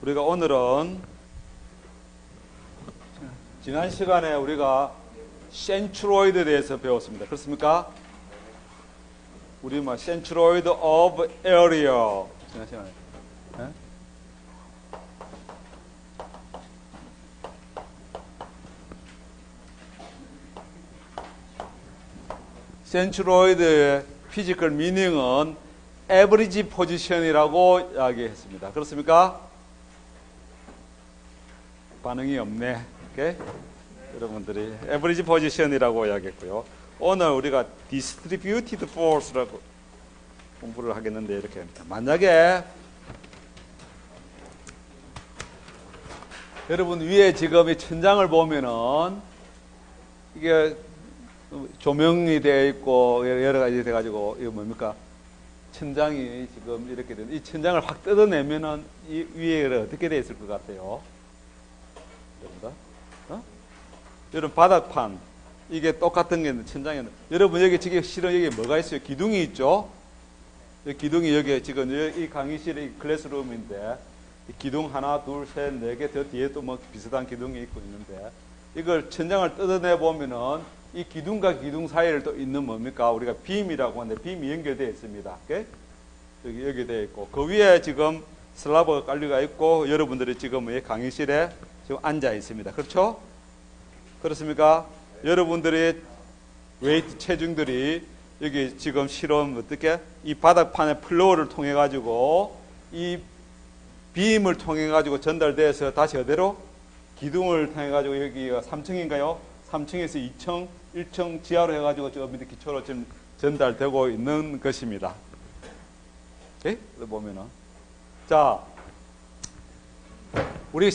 우리가 오늘은 지난 시간에 우리가 센트로이드에 대해서 배웠습니다. 그렇습니까? 우리 센트로이드 오브 에리어 지난 시간에 센트로이드의 피지컬 미닝은 에버리지 포지션이라고 이야기했습니다. 그렇습니까? 반응이 없네. 오케이? 여러분들이 에버리지 포지션이라고 이야기했고요. 오늘 우리가 디스트리뷰티드 포스라고 공부를 하겠는데 이렇게 합니다. 만약에 여러분 위에 지금 이 천장을 보면은 이게 조명이 되어 있고 여러 가지 돼 가지고 이거 뭡니까? 천장이 지금 이렇게 된 이 천장을 확 뜯어내면은 이 위에 어떻게 되어 있을 것 같아요? 여러분 바닥판 이게 똑같은 게 천장에 여러분 여기 지금 실은 여기 뭐가 있어요? 기둥이 있죠? 기둥이 여기 지금 이 강의실이 클래스룸인데 기둥 하나 둘 셋 네 개 더 뒤에 또 뭐 비슷한 기둥이 있고 있는데 이걸 천장을 뜯어내 보면은 이 기둥과 기둥 사이를 또 있는 뭡니까? 우리가 빔이라고 하는데 빔이 연결되어 있습니다. 오케이? 여기 되어 있고 그 위에 지금 슬라브가 깔려가 있고 여러분들이 지금 이 강의실에 지금 앉아 있습니다. 그렇죠? 그렇습니까? 여러분들의 웨이트 체중들이 여기 지금 실험 어떻게 이 바닥판의 플로어를 통해 가지고 이 빔을 통해 가지고 전달돼서 다시 어디로 기둥을 통해 가지고 여기가 3층인가요? 3층에서 2층, 1층 지하로 해 가지고 저 밑에 기초로 지금 전달되고 있는 것입니다. 예? 보면은 자 우리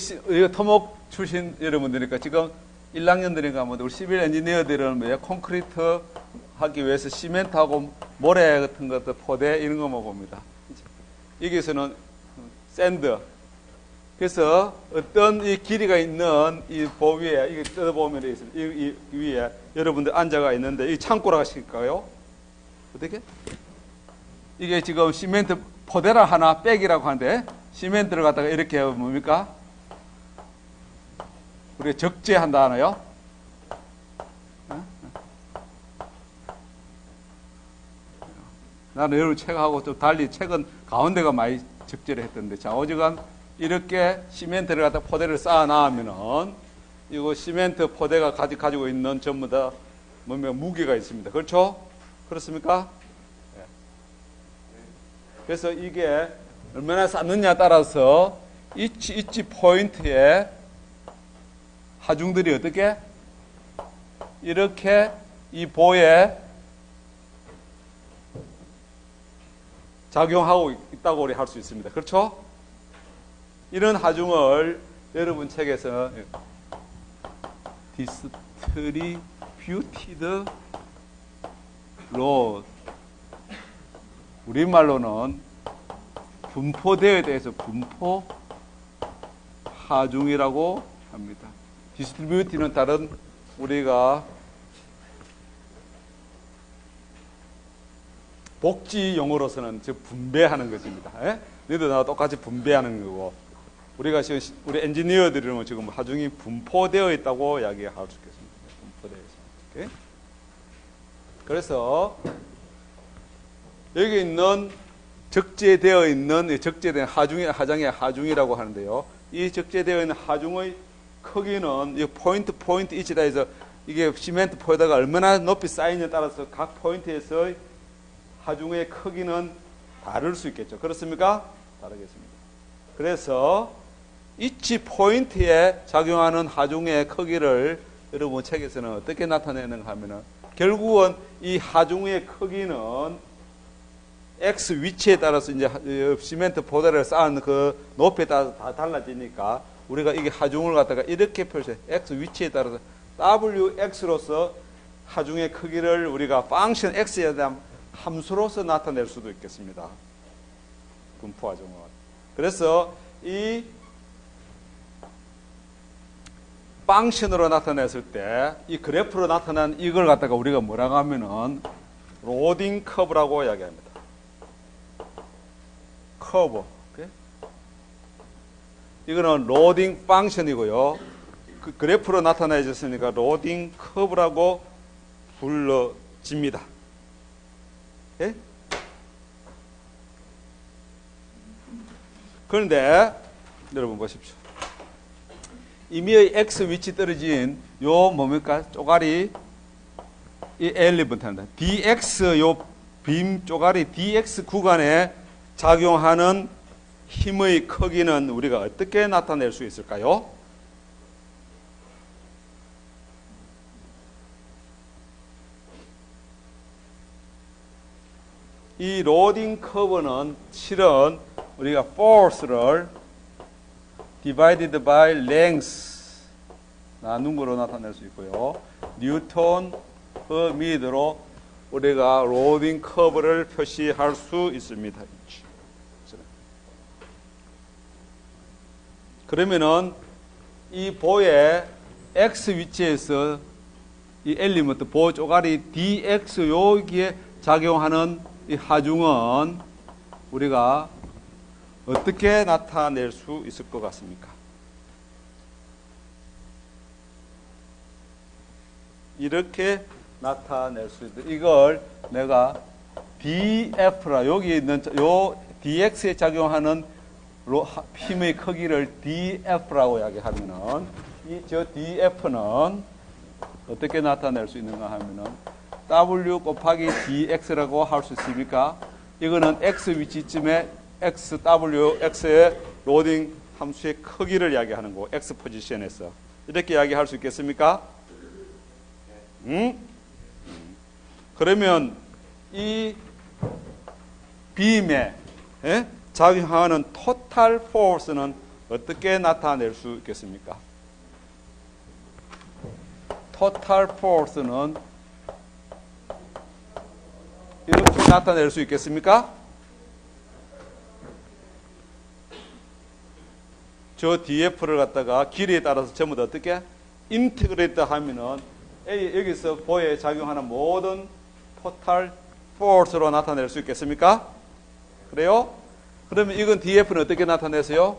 토목 출신 여러분들이니까 지금 1학년들인가 뭐 우리 시빌 엔지니어들은 뭐야 콘크리트 하기 위해서 시멘트하고 모래 같은 것들 포대 이런 거만 봅니다. 여기서는 샌드. 그래서 어떤 이 길이가 있는 이 보 위에 이게 뜯어보면 있습니다. 이 위에 여러분들 앉아가 있는데 이 창고라고 하실까요? 어떻게? 이게 지금 시멘트 포대라 하나 백이라고 하는데 시멘트를 갖다가 이렇게 뭡니까? 우리가 적재한다 하나요? 나는 여러분 책하고 좀 달리 책은 가운데가 많이 적재를 했던데 자 어지간 이렇게 시멘트를 갖다 포대를 쌓아 놔으면은 이거 시멘트 포대가 가지고 있는 전부 다 무게가 있습니다. 그렇죠? 그렇습니까? 그래서 이게 얼마나 쌓느냐에 따라서 이치 포인트에 하중들이 어떻게 이렇게 이 보에 작용하고 있다고 우리 할 수 있습니다. 그렇죠? 이런 하중을 여러분 책에서 디스트리뷰티드 로드 우리말로는 분포대에 대해서 분포 하중이라고 합니다. 디스트리뷰티는 다른 우리가 복지 용어로서는 즉 분배하는 것입니다. 예? 너희도 나와 똑같이 분배하는 거고 우리가 지금 우리 엔지니어들은 지금 하중이 분포되어 있다고 이야기할 수 있겠습니다. 분포되어 있습니다. 오케이? 그래서 여기 있는 적재되어 있는 적재된 하중의 하중이라고 하는데요. 이 적재되어 있는 하중의 크기는 이 포인트 이치다 해서 이게 시멘트 포에다가 얼마나 높이 쌓이느냐에 따라서 각 포인트에서 하중의 크기는 다를 수 있겠죠. 그렇습니까? 다르겠습니다. 그래서 이치 포인트에 작용하는 하중의 크기를 여러분 책에서는 어떻게 나타내는가 하면은 결국은 이 하중의 크기는 X 위치에 따라서 이제 시멘트 포대를 쌓은 그 높이에 따라서 다 달라지니까 우리가 이게 하중을 갖다가 이렇게 표시해. X 위치에 따라서 WX로서 하중의 크기를 우리가 펑션 X에 대한 함수로서 나타낼 수도 있겠습니다. 분포 하중은. 그래서 이 펑션으로 나타냈을 때 이 그래프로 나타난 이걸 갖다가 우리가 뭐라고 하면은 로딩 커브라고 이야기합니다. 커브. 이거는 로딩 펑션이고요. 그 그래프로 나타내졌으니까 로딩 커브라고 불러집니다. 예? 그런데 여러분 보십시오. 임의의 x 위치 떨어진 요 뭡니까? 쪼가리 이 엘리먼트입니다. dx 요 빔 쪼가리 dx 구간에 작용하는 힘의 크기는 우리가 어떻게 나타낼 수 있을까요? 이 로딩 커브는 실은 우리가 force를 divided by length 나눈 거로 나타낼 수 있고요. 뉴턴 per 미터로 우리가 로딩 커브를 표시할 수 있습니다. 그러면은 이 보의 x 위치에서 이 엘리먼트 보 쪼가리 dx 여기에 작용하는 이 하중은 우리가 어떻게 나타낼 수 있을 것 같습니까? 이렇게 나타낼 수 있다. 이걸 내가 df라 여기 있는 요 dx에 작용하는 힘의 크기를 df라고 이야기하면은 저 df는 어떻게 나타낼 수 있는가 하면은 w 곱하기 dx라고 할 수 있습니까? 이거는 x 위치쯤에 x의 로딩 함수의 크기를 이야기하는 거고 x 포지션에서 이렇게 이야기할 수 있겠습니까? 그러면 이 빔에 작용하는 토탈 포스는 어떻게 나타낼 수 있겠습니까? 토탈 포스는 이렇게 나타낼 수 있겠습니까? 저 df를 갖다가 길이에 따라서 전부 다 어떻게 인테그레이트 하면은 여기서 보에 작용하는 모든 토탈 포스로 나타낼 수 있겠습니까? 그래요? 그러면 이건 df는 어떻게 나타내세요?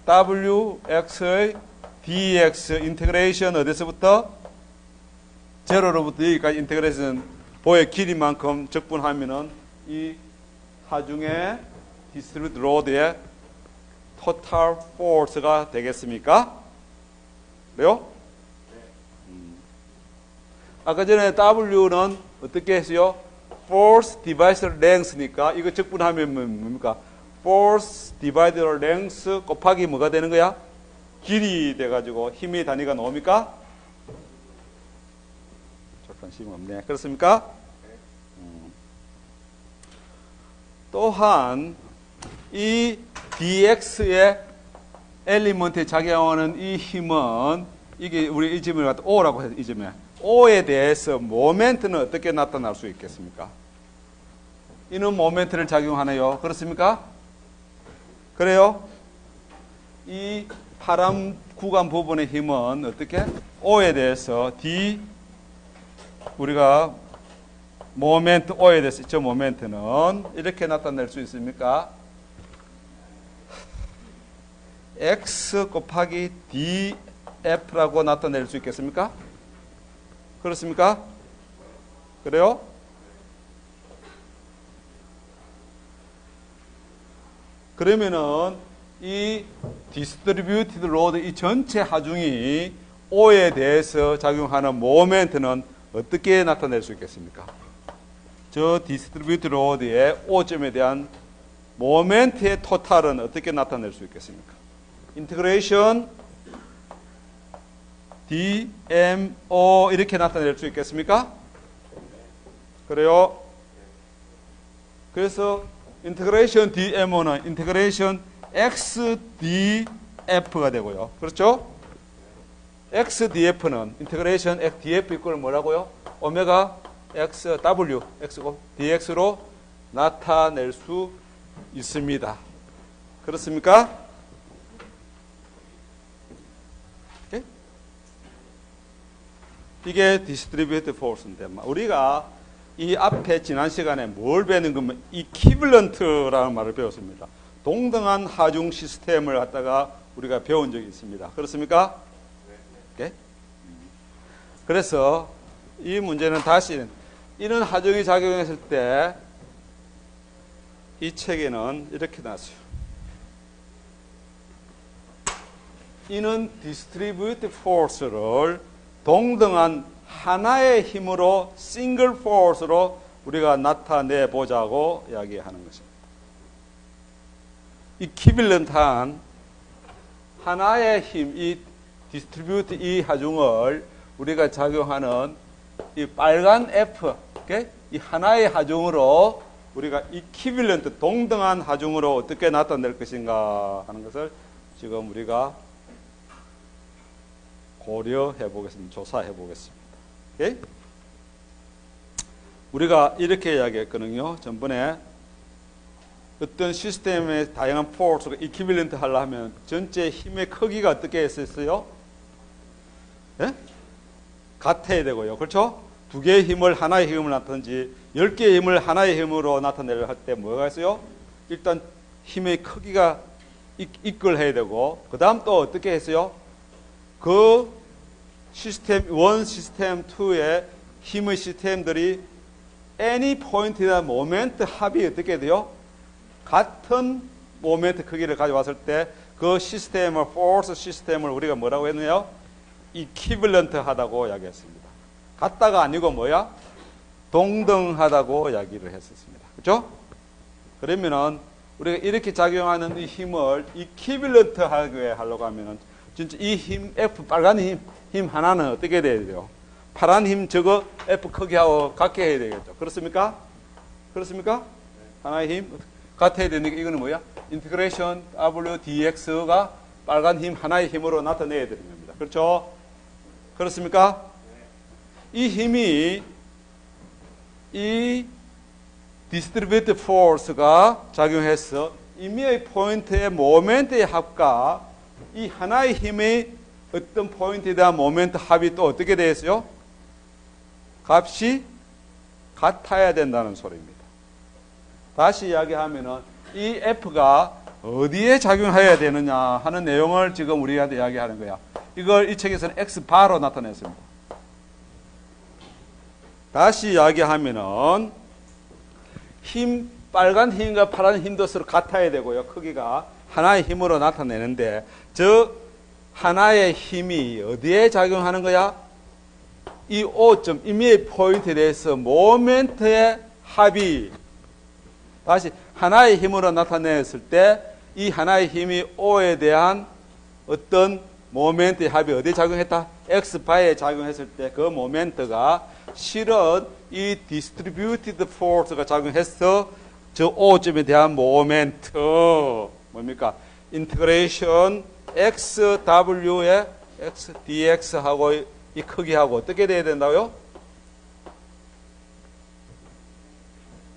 wx의 dx 인테그레이션 어디서부터? 제로로부터 여기까지 인테그레이션 보의 길이만큼 적분하면은 이 하중의 디스트리뷰트 로드의 토탈 포스가 되겠습니까? 그래요? 아까 전에 W는 어떻게 했어요? Force divided length니까 이거 적분하면 뭡니까? Force divided length 곱하기 뭐가 되는 거야? 길이 돼가지고 힘의 단위가 나옵니까? 관심 없네. 그렇습니까? 또한 이 dx의 엘리먼트에 작용하는 이 힘은 이게 우리 이 점을 갖다 O라고 해서 이 점에 O에 대해서 모멘트는 어떻게 나타날 수 있겠습니까? 이는 모멘트를 작용하네요. 그렇습니까? 그래요? 이 파란 구간 부분의 힘은 어떻게? O에 대해서 우리가 모멘트 O에 대해서 저 모멘트는 이렇게 나타낼 수 있습니까? X 곱하기 df라고 나타낼 수 있겠습니까? 그렇습니까? 그래요? 그러면은 이 디스트리뷰티드 로드 이 전체 하중이 O에 대해서 작용하는 모멘트는 어떻게 나타낼 수 있겠습니까? 저 디스트리뷰티드 로드의 O점에 대한 모멘트의 토탈은 어떻게 나타낼 수 있겠습니까? 인테그레이션 DMO 이렇게 나타낼 수 있겠습니까? 그래요? 그래서 인테그레이션 DMO는 인테그레이션 XDF가 되고요. 그렇죠? XDF는 인테그레이션 XDF 이꼴 뭐라고요? 오메가 XW X고 DX로 나타낼 수 있습니다. 그렇습니까? 이게 디스트리뷰티드 포스인데 우리가 이 앞에 지난 시간에 뭘 배우는 거면 이퀴블런트라는 말을 배웠습니다. 동등한 하중 시스템을 갖다가 우리가 배운 적이 있습니다. 그렇습니까? 네. 그래서 이 문제는 다시 이런 하중이 작용했을 때 이 책에는 이렇게 나왔어요. 이는 distributed force를 동등한 하나의 힘으로 single force로 우리가 나타내 보자고 이야기하는 것입니다. 이퀴빌런트한 하나의 힘, 이 디스트리뷰트 이 하중을 우리가 작용하는 이 빨간 F, 이 하나의 하중으로 우리가 이퀴빌런트 동등한 하중으로 어떻게 나타낼 것인가 하는 것을 지금 우리가 고려해 보겠습니다. 조사해 보겠습니다. 오케이? 우리가 이렇게 이야기했거든요. 전번에 어떤 시스템의 다양한 포스가 이퀴빌런트 하려면 전체 힘의 크기가 어떻게 했었어요? 예? 같아야 되고요. 그렇죠? 두 개의 힘을 하나의 힘을 나타내지 10개의 힘을 하나의 힘으로 나타내려 할 때 뭐가 있어요? 일단 힘의 크기가 이끌해야 되고 그 다음 또 어떻게 했어요? 그 시스템 1, 시스템 2의 힘의 시스템들이 any 포인트나 모멘트 합이 어떻게 돼요? 같은 모멘트 크기를 가져왔을 때 그 시스템을 force 시스템을 우리가 뭐라고 했느냐? equivalent 하다고 이야기했습니다. 같다가 아니고 뭐야? 동등하다고 이야기를 했었습니다. 그렇죠? 그러면은 우리가 이렇게 작용하는 이 힘을 equivalent 하게 하려고 하면은 진짜 이 힘 F 빨간 힘 하나는 어떻게 돼야 돼요? 파란 힘 저거 F 크기하고 같게 해야 되겠죠. 그렇습니까? 그렇습니까? 하나의 힘 같아야 되니까 이거는 뭐야? 인티그레이션 W dx가 빨간 힘 하나의 힘으로 나타내야 되는 겁니다. 그렇죠? 그렇습니까? 이 힘이 이 디스트리뷰트 포스가 작용해서 임의의 포인트의 모멘트의 합과 이 하나의 힘의 어떤 포인트에 대한 모멘트 합이 또 어떻게 되었어요? 값이 같아야 된다는 소리입니다. 다시 이야기하면은 이 F가 어디에 작용해야 되느냐 하는 내용을 지금 우리한테 이야기하는 거야. 이걸 이 책에서는 X바로 나타냈습니다. 다시 이야기하면은 힘, 빨간 힘과 파란 힘도 서로 같아야 되고요. 크기가 하나의 힘으로 나타내는데 저 하나의 힘이 어디에 작용하는 거야? 이 O점, 임의의 포인트에 대해서 모멘트의 합이 다시 하나의 힘으로 나타냈을 때 이 하나의 힘이 O에 대한 어떤 모멘트의 합이 어디에 작용했다? X바에 작용했을 때 그 모멘트가 실은 이 디스트리뷰티드 포스가 작용해서 저 O점에 대한 모멘트 뭡니까? 인테그레이션 XW의 X dx하고 이 크기하고 어떻게 돼야 된다고요?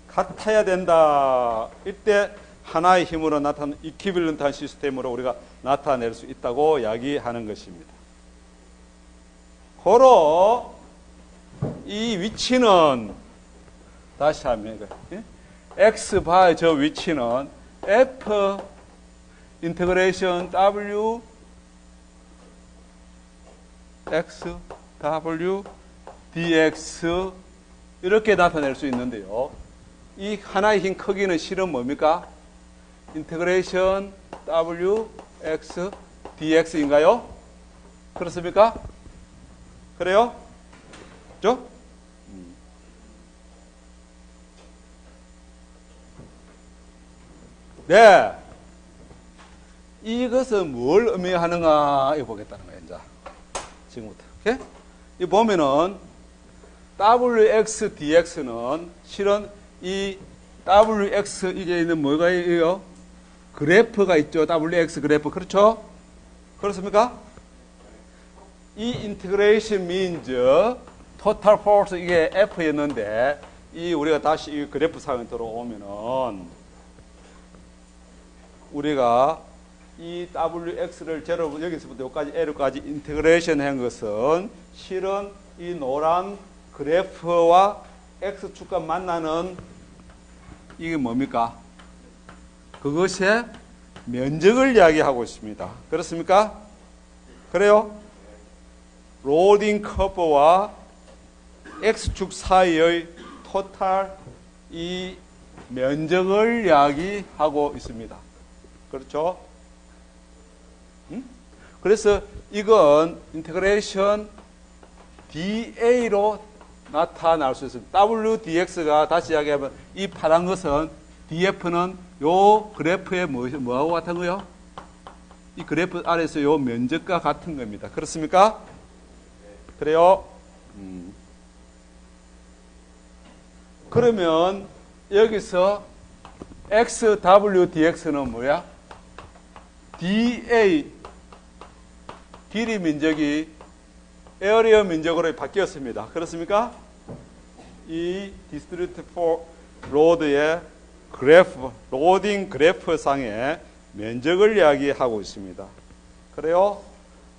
같아야 된다. 이때 하나의 힘으로 나타나는 이퀴빌런트한 시스템으로 우리가 나타낼 수 있다고 이야기하는 것입니다. 고로 이 위치는 다시 하면 X바의 저 위치는 F 인테그레이션 W X W dx 이렇게 나타낼 수 있는데요. 이 하나의 힘 크기는 실은 뭡니까? 인테그레이션 W X dx인가요? 그렇습니까? 그래요? 그렇죠? 네. 이것은 뭘 의미하는가 이거 보겠다는 거예요. 이제 지금부터. 오케이? 이 보면은 WX dx는 실은 이 WX 이게 있는 뭐가 있어요? 그래프가 있죠. WX 그래프. 그렇죠? 그렇습니까? 이 인테그레이션 means total force 이게 F였는데 이 우리가 다시 이 그래프 상에 들어오면은 우리가 이 WX를 제로 여기서부터 여기까지 L까지 인테그레이션 한 것은 실은 이 노란 그래프와 X축과 만나는 이게 뭡니까? 그것의 면적을 이야기하고 있습니다. 그렇습니까? 그래요? 로딩 커브와 X축 사이의 토탈 이 면적을 이야기하고 있습니다. 그렇죠? 그래서 이건 인테그레이션 dA로 나타날 수 있습니다. WDX가 다시 이야기하면 이 파란 것은 DF는 요 그래프의 뭐하고 같은 거요? 이 그래프 아래에서 요 면적과 같은 겁니다. 그렇습니까? 그래요? 그러면 여기서 XWDX는 뭐야? DA 길이 면적이 에어리어 면적으로 바뀌었습니다. 그렇습니까? 이 디스트리뷰티드 로드의 그래프, 로딩 그래프 상의 면적을 이야기하고 있습니다. 그래요?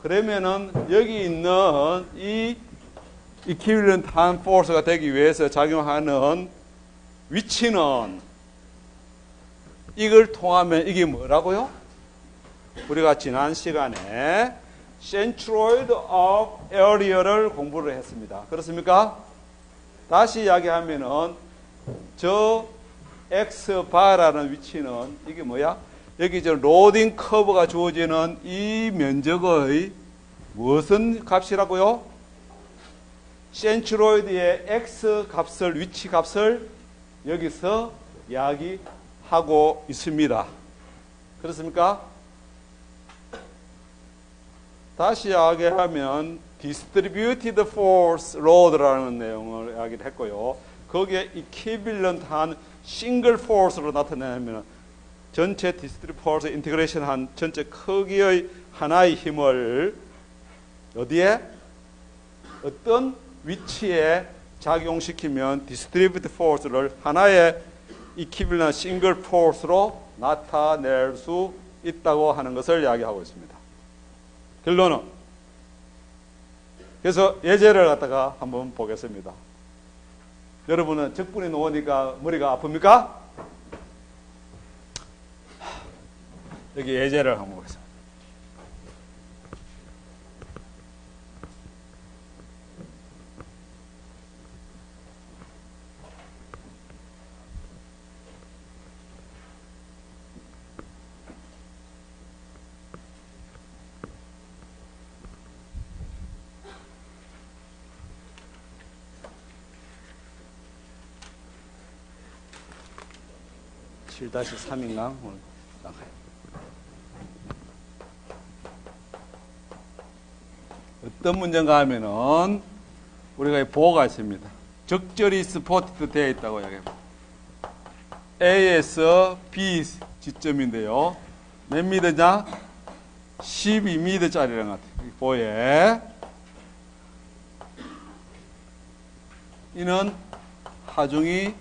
그러면은 여기 있는 이 이퀴밸런트 한 포스가 되기 위해서 작용하는 위치는 이걸 통하면 이게 뭐라고요? 우리가 지난 시간에 centroid of area를 공부를 했습니다. 그렇습니까? 다시 이야기하면은 저 X바라는 위치는 이게 뭐야? 여기 저 로딩 커브가 주어지는 이 면적의 무슨 값이라고요? 센트로이드의 X 값을, 위치 값을 여기서 이야기하고 있습니다. 그렇습니까? 다시 이야기하면 distributed force load라는 내용을 이야기를 했고요. 거기에 equivalent한 single force로 나타내면 전체 distributed force 인테그레이션 한 전체 크기의 하나의 힘을 어디에? 어떤 위치에 작용시키면 distributed force를 하나의 equivalent single force로 나타낼 수 있다고 하는 것을 이야기하고 있습니다. 결론은 그래서 예제를 갖다가 한번 보겠습니다. 여러분은 적분이 놓으니까 머리가 아픕니까? 여기 예제를 한번 보겠습니다. (7-3인가) 오늘 나가요. 어떤 문제인가 하면은 우리가 보호가 있습니다. 적절히 스포티드 되어 있다고 이야기합니다. A에서 B 지점인데요. 몇 미터냐? 12미터짜리라는 것 같아요. 보에 이는 하중이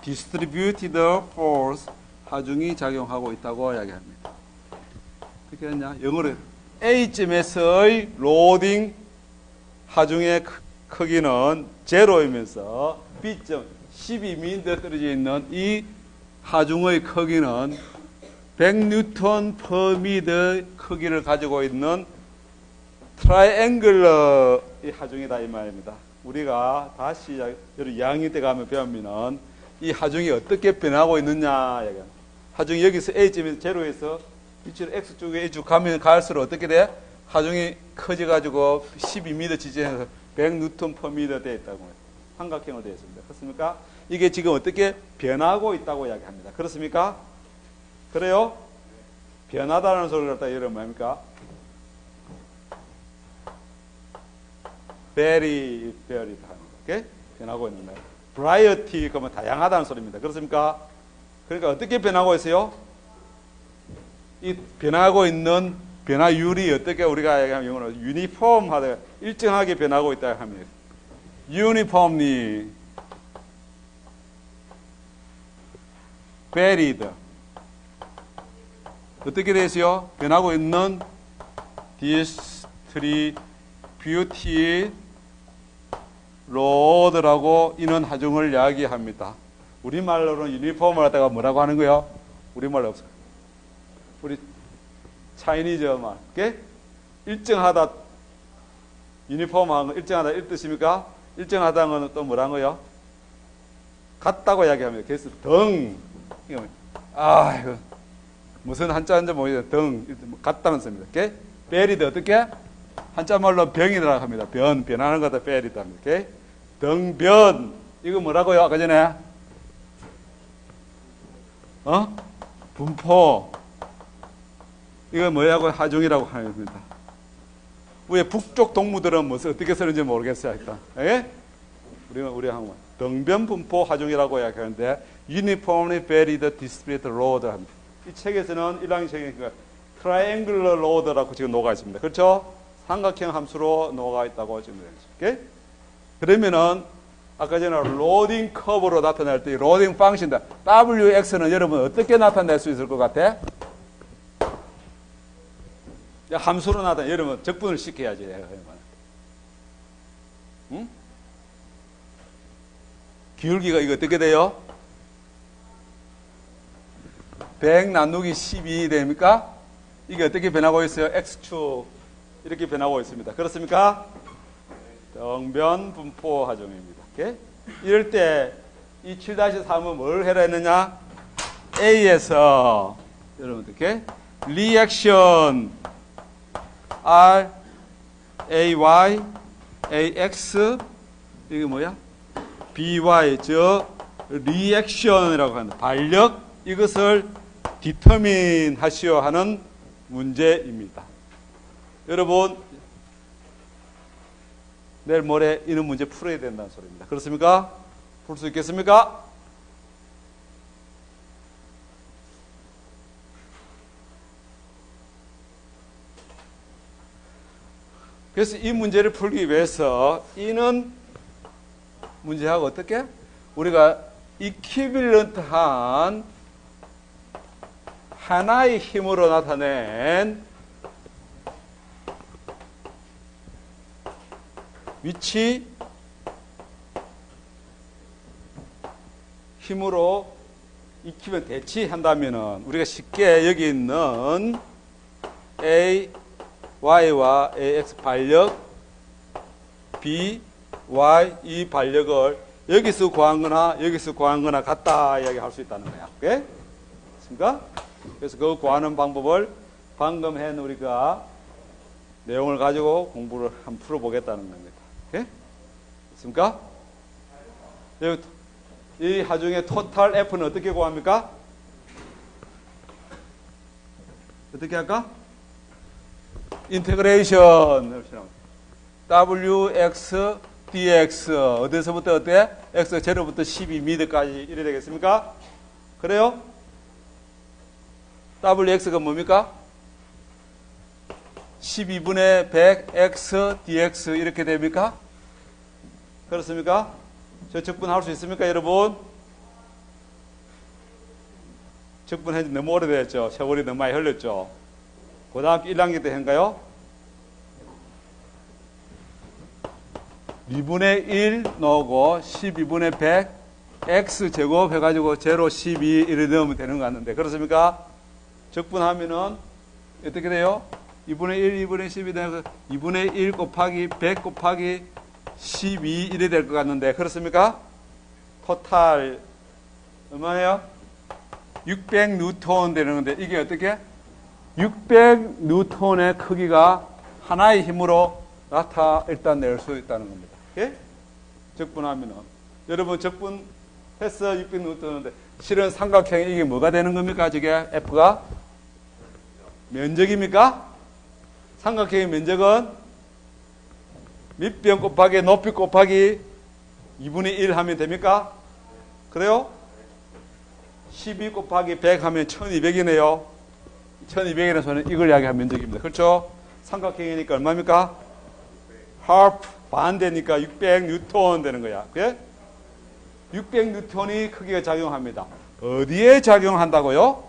distributed force 하중이 작용하고 있다고 이야기합니다. 어떻게 했냐? 영어로 A점에서의 로딩 하중의 크기는 제로이면서 B점 12m 떨어져 있는 이 하중의 크기는 100N per meter 크기를 가지고 있는 트라이앵글러의 하중이다 이 말입니다. 우리가 다시 2학년 때 가면 배우면은 이 하중이 어떻게 변하고 있느냐 얘기합니다. 하중이 여기서 A점에서 제로에서 위치로 X쪽에 A쪽 가면 갈수록 어떻게 돼? 하중이 커져가지고 12m 지점에서 100N per meter 되어 있다고 해요. 삼각형으로 되어 있습니다. 그렇습니까? 이게 지금 어떻게 변하고 있다고 이야기합니다. 그렇습니까? 그래요? 변하다는 소리를 갖다 여러분 뭡니까? very 하는 거. 변하고 있는 거예요. variety 그러면 다양하다는 소리입니다. 그렇습니까? 그러니까 어떻게 변하고 있어요? 이 변하고 있는 변화율이 어떻게 우리가 얘기하면 영어로 유니폼하다 일정하게 변하고 있다 하면 uniformly varied 어떻게 되세요? 변하고 있는 distributed 로드라고 이는 하중을 이야기합니다. 우리말로는 유니폼을 갖다가 뭐라고 하는 거예요? 우리말로 없어요. 우리 차이니즈 말. 오케이? 일정하다, 유니폼한 거 일정하다 이 뜻입니까? 일정하다는 건 또 뭐란 거요? 같다고 이야기합니다. 그래서 등. 이거 이거 무슨 한자인지 모르겠어요. 등. 같다는 뜻입니다. 오케이? 베리드 어떻게? 한자말로 병이라고 합니다. 변하는 거다 베리드 합니다. 오케이? 등변. 이거 뭐라고요? 아까 전에? 분포. 이거 뭐라고? 하중이라고 합니다. 왜 북쪽 동무들은 무슨 어떻게 쓰는지 모르겠어요. 일단. 예? 우리 한번 등변 분포 하중이라고 이야기하는데 uniformly varied disparate load 합니다. 이 책에서는 1학년 책이니까 triangular load라고 지금 녹아 있습니다. 그렇죠? 삼각형 함수로 녹아 있다고 지금 되겠죠. 오케이? 그러면은 아까 전에 로딩 커브로 나타낼 때 로딩 펑션다. WX는 여러분 어떻게 나타낼 수 있을 것 같아? 함수로 나타내. 여러분 적분을 시켜야지. 응? 기울기가 이거 어떻게 돼요? 100 나누기 12 됩니까? 이게 어떻게 변하고 있어요? X축 이렇게 변하고 있습니다. 그렇습니까? 등변 분포 하중입니다. 오케이? 이럴 때 이 7-3은 뭘 해라 했느냐? A에서 여러분 어떻게? 리액션 R, AY, AX 이게 뭐야? BY 저 리액션이라고 하는 반력 이것을 디터민 하시오 하는 문제입니다. 여러분 내일 모레 이런 문제 풀어야 된다는 소리입니다. 그렇습니까? 풀 수 있겠습니까? 그래서 이 문제를 풀기 위해서 이는 문제하고 어떻게? 우리가 이퀴빌런트한 하나의 힘으로 나타낸 위치 힘으로 익히면 대치한다면은 우리가 쉽게 여기 있는 A, Y와 AX 반력, B, Y 이 반력을 여기서 구한 거나 여기서 구한 거나 같다 이야기할 수 있다는 거야. 오케이? 됐습니까? 그래서 그 구하는 방법을 방금 한 우리가 내용을 가지고 공부를 한번 풀어보겠다는 겁니다. 오케이? 됐습니까? 이 하중의 토탈 F는 어떻게 구합니까? 어떻게 할까? 인테그레이션 WX dx 어디서부터 어때? x 0부터 12m까지 이래 되겠습니까? 그래요? WX가 뭡니까? 12분의 100 x dx 이렇게 됩니까? 그렇습니까? 저 적분할 수 있습니까, 여러분? 적분한 지 너무 오래됐죠. 세월이 너무 많이 흘렀죠. 고등학교 1학년 때 한가요? 2분의 1 넣고 12분의 100 x제곱 해가지고 0, 12 이렇게 넣으면 되는 것 같는데 그렇습니까? 적분하면은 어떻게 돼요? 2분의 1, 2분의 12 되면 2분의 1 곱하기 100 곱하기 12 이래 될 것 같는데 그렇습니까? 토탈 얼마예요? 600 뉴턴 되는 건데 이게 어떻게? 600 뉴턴의 크기가 하나의 힘으로 일단 낼 수 있다는 겁니다. 예? 적분하면은 여러분 적분했어 600 뉴턴인데 실은 삼각형이 이게 뭐가 되는 겁니까? 저게 F가 면적입니까? 삼각형의 면적은 밑변 곱하기 높이 곱하기 2분의 1 하면 됩니까? 그래요? 12 곱하기 100 하면 1200이네요. 1200이라는 소리는 이걸 이야기한 면적입니다. 그렇죠? 삼각형이니까 얼마입니까? half 반대니까 600 뉴턴 되는 거야. 그래? 600 뉴턴이 크기가 작용합니다. 어디에 작용한다고요?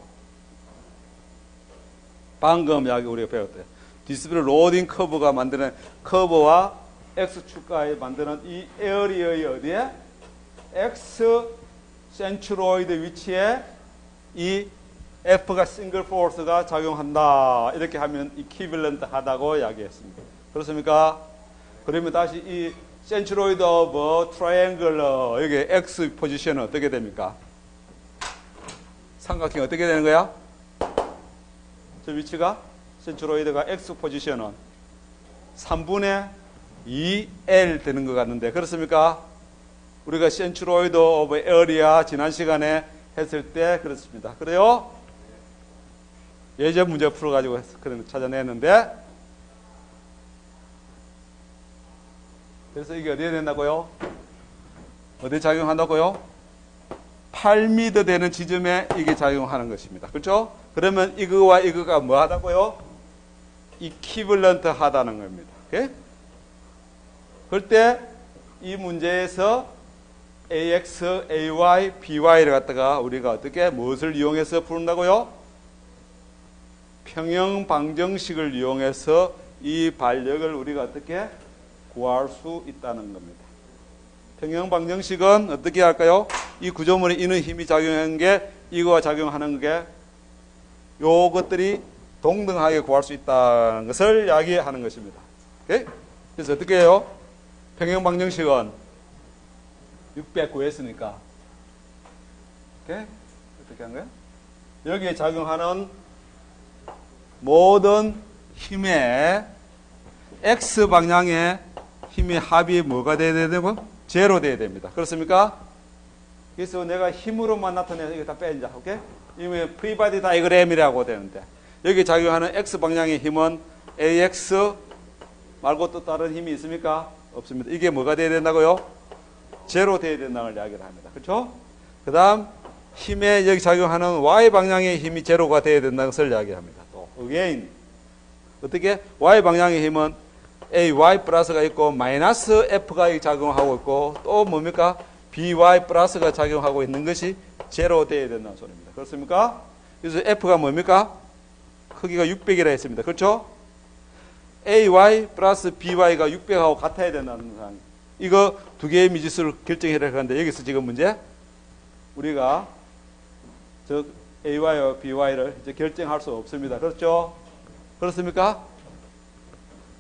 방금 이야기 우리가 배웠대요. 디스플레이 로딩 커브가 만드는 커브와 X축가에 만드는 이 에어리어의 어디에? X 센트로이드 위치에 이 F가 싱글 포스가 작용한다. 이렇게 하면 이퀴벌런트 하다고 이야기했습니다. 그렇습니까? 그러면 다시 이 센트로이드 오브 트라이앵글러 여기 X 포지션은 어떻게 됩니까? 삼각형 어떻게 되는 거야? 저 위치가 센트로이드가 X 포지션은 3분의 2L 되는 것 같는데 그렇습니까? 우리가 센트로이드 오브 에어리아 지난 시간에 했을 때 그렇습니다. 그래요? 예전 문제 풀어가지고 그런 거 찾아냈는데 그래서 이게 어디에 된다고요? 어디에 작용한다고요? 8m 되는 지점에 이게 작용하는 것입니다. 그렇죠? 그러면 이거와 이거가 뭐 하다고요? 이퀴벌런트 하다는 겁니다. 오케이? 그럴 때 이 문제에서 AX, AY, BY를 갖다가 우리가 어떻게 무엇을 이용해서 푸는다고요? 평형 방정식을 이용해서 이 반력을 우리가 어떻게 구할 수 있다는 겁니다. 평형 방정식은 어떻게 할까요? 이 구조물에 있는 힘이 작용하는 게 이거와 작용하는 게 요것들이 동등하게 구할 수 있다는 것을 이야기하는 것입니다. 오케이? 그래서 어떻게 해요? 평형 방정식은 600 구했으니까 오케이? 어떻게 한 거야? 여기에 작용하는 모든 힘의 X 방향의 힘의 합이 뭐가 돼야 되고? 제로 돼야 됩니다. 그렇습니까? 그래서 내가 힘으로만 나타내서 이거 다 빼자. 오케이? 이게 프리바디 다이그램이라고 되는데 여기 작용하는 X 방향의 힘은 AX 말고 또 다른 힘이 있습니까? 없습니다. 이게 뭐가 돼야 된다고요? 제로 돼야 된다는 이야기를 합니다. 그렇죠? 그 다음 힘에 여기 작용하는 Y 방향의 힘이 제로가 돼야 된다는 것을 이야기합니다. 또 again 어떻게? Y 방향의 힘은 AY 플러스가 있고 마이너스 F가 작용하고 있고 또 뭡니까? BY 플러스가 작용하고 있는 것이 제로 돼야 된다는 소리입니다. 그렇습니까? 그래서 F가 뭡니까? 크기가 600이라 했습니다. 그렇죠? AY 플러스 BY가 600하고 같아야 된다는 상황. 이거 두 개의 미지수를 결정해라 하는데 여기서 지금 문제 우리가 저 AY와 BY를 이제 결정할 수 없습니다. 그렇죠? 그렇습니까?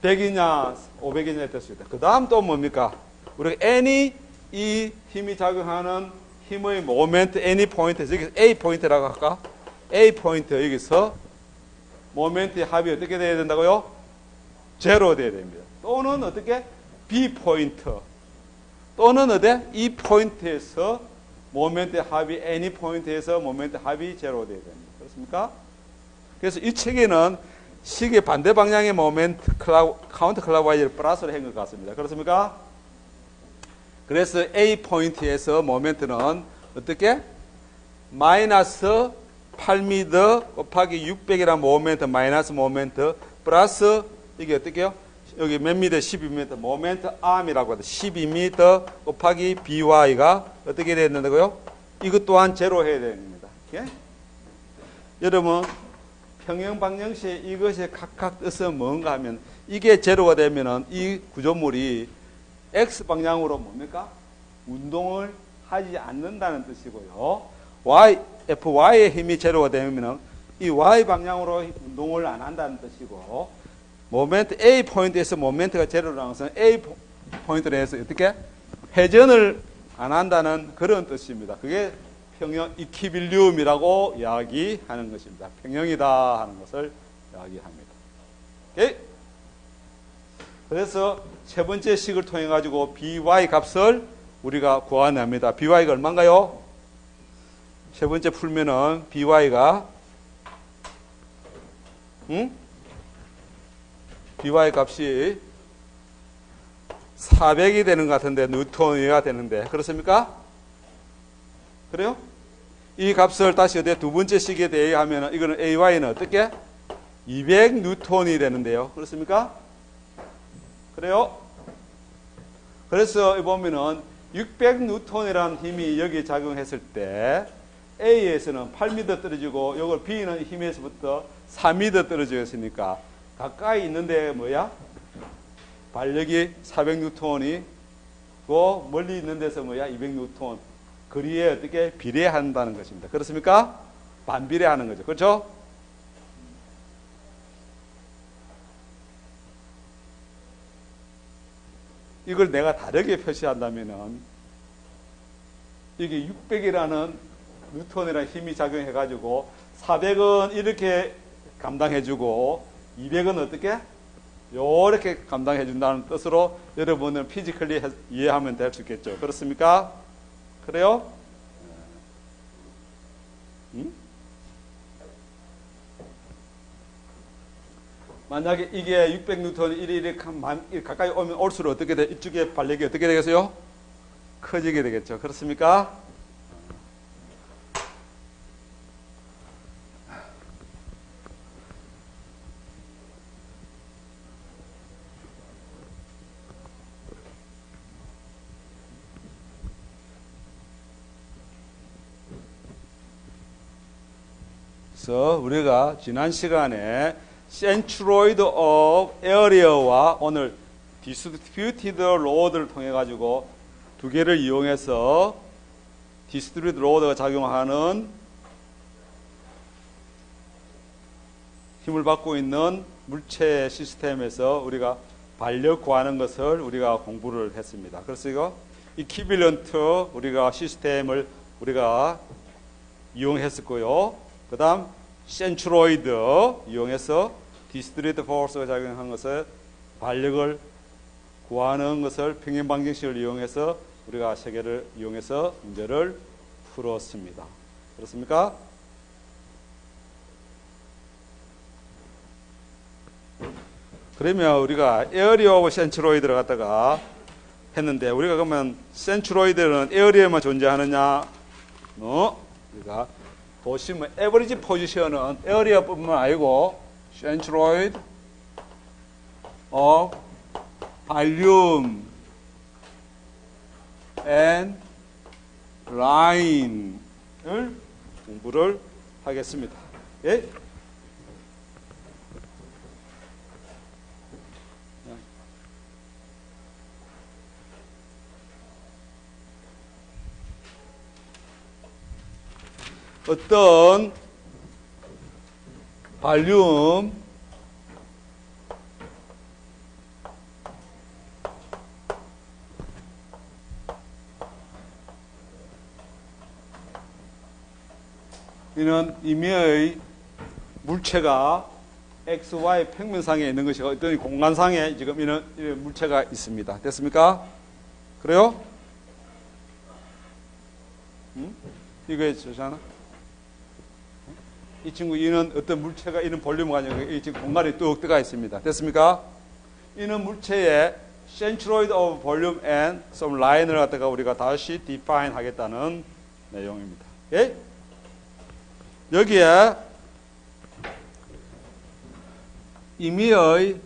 100이냐 500이냐 됐습니다. 그 다음 또 뭡니까? 우리가 any 이 힘이 작용하는 힘의 모멘트 any 포인트 여기서 A 포인트라고 할까? A 포인트 여기서 모멘트의 합이 어떻게 돼야 된다고요? 제로 돼야 됩니다. 또는 어떻게? B 포인트 또는 어디? 이 포인트에서 모멘트의 합이 any 포인트에서 모멘트 합이 제로 돼야 됩니다. 그렇습니까? 그래서 이 책에는 식의 반대 방향의 모멘트 카운터 클락와이즈를 플러스로 한 것 같습니다. 그렇습니까? 그래서 A 포인트에서 모멘트는 어떻게? 마이너스 8m 곱하기 600이라는 모멘트 마이너스 모멘트 플러스 이게 어떻게요? 여기 몇 미터? 12m 모멘트 암이라고 하죠. 12m 곱하기 BY가 어떻게 되야 된다고요? 이것 또한 제로 해야 됩니다. 예? 여러분 평형 방정식 이것의 각각 뜻은 뭔가 하면 이게 제로가 되면은 이 구조물이 X 방향으로 뭡니까? 운동을 하지 않는다는 뜻이고요. FY의 힘이 제로가 되면은 이 Y 방향으로 운동을 안 한다는 뜻이고 모멘트 A 포인트에서 모멘트가 제로라는 것은 A 포인트에 대해서 어떻게? 회전을 안 한다는 그런 뜻입니다. 그게 평형 이퀴빌리움이라고 이야기하는 것입니다. 평형이다 하는 것을 이야기합니다. 오케이? 그래서 세 번째 식을 통해 가지고 BY 값을 우리가 구해냅니다. BY가 얼마인가요? 세 번째 풀면은 BY가 BY 값이 400이 되는 것 같은데 뉴턴이가 되는데 그렇습니까? 그래요? 이 값을 다시 어디 두 번째 식에 대하면 이거는 AY는 어떻게? 200 뉴턴이 되는데요. 그렇습니까? 그래요? 그래서 보면은 600 뉴턴이라는 힘이 여기에 작용했을 때 A에서는 8m 떨어지고 이걸 B는 힘에서부터 4m 떨어져 있으니까 가까이 있는데 뭐야? 반력이 400뉴턴이 고 멀리 있는 데서 뭐야? 200뉴턴. 거리에 어떻게 비례한다는 것입니다. 그렇습니까? 반비례하는 거죠. 그렇죠? 이걸 내가 다르게 표시한다면은 이게 600이라는 뉴턴이라는 힘이 작용해가지고 400은 이렇게 감당해주고 200은 어떻게? 요렇게 감당해준다는 뜻으로 여러분은 피지컬리 이해하면 될 수 있겠죠. 그렇습니까? 그래요? 응? 만약에 이게 600뉴턴이 이렇게 가까이 오면 올수록 어떻게 돼? 이쪽에 발력이 어떻게 되겠어요? 커지게 되겠죠. 그렇습니까? 그래서 우리가 지난 시간에 centroid of area와 오늘 distributed load를 통해 가지고 두 개를 이용해서 distributed load가 작용하는 힘을 받고 있는 물체 시스템에서 우리가 반력 구하는 것을 우리가 공부를 했습니다. 그래서 이거 equivalent 우리가 시스템을 우리가 이용했었고요. 그 다음 centroid 이용해서 distributed force가 작용한 것을 반력을 구하는 것을 평행 방정식을 이용해서 우리가 세 개를 이용해서 문제를 풀었습니다. 그렇습니까? 그러면 우리가 area of centroid를 갖다가 했는데 우리가 그러면 centroid는 area에만 존재하느냐? 우리가 보시면 average position은 area뿐만 아니고 centroid of volume and line을 공부를 하겠습니다. 예? 어떤 볼륨 이는 임의의 물체가 XY 평면상에 있는 것이 어떤 공간상에 지금 이런 물체가 있습니다. 됐습니까? 그래요? 이거에 저잖아. 이 친구 이는 어떤 물체가 이런 볼륨을 가지고 이 지금 공간에 뚝 들어가 있습니다. 됐습니까? 이는 물체의 centroid of volume and some line을 갖다가 우리가 다시 define 하겠다는 내용입니다. 예? 여기에 임의의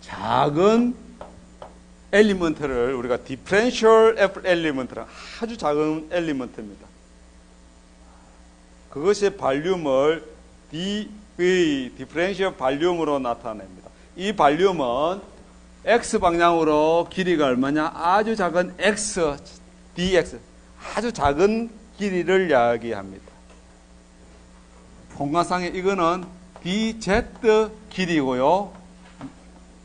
작은 엘리먼트를 우리가 디퍼런셜 엘리먼트라 아주 작은 엘리먼트입니다. 그것의 볼륨을 디퍼런셜 볼륨으로 나타냅니다. 이 볼륨은 x 방향으로 길이가 얼마냐? 아주 작은 x, dx, 아주 작은 길이를 이야기합니다. 공간상에 이거는 dz 길이고요.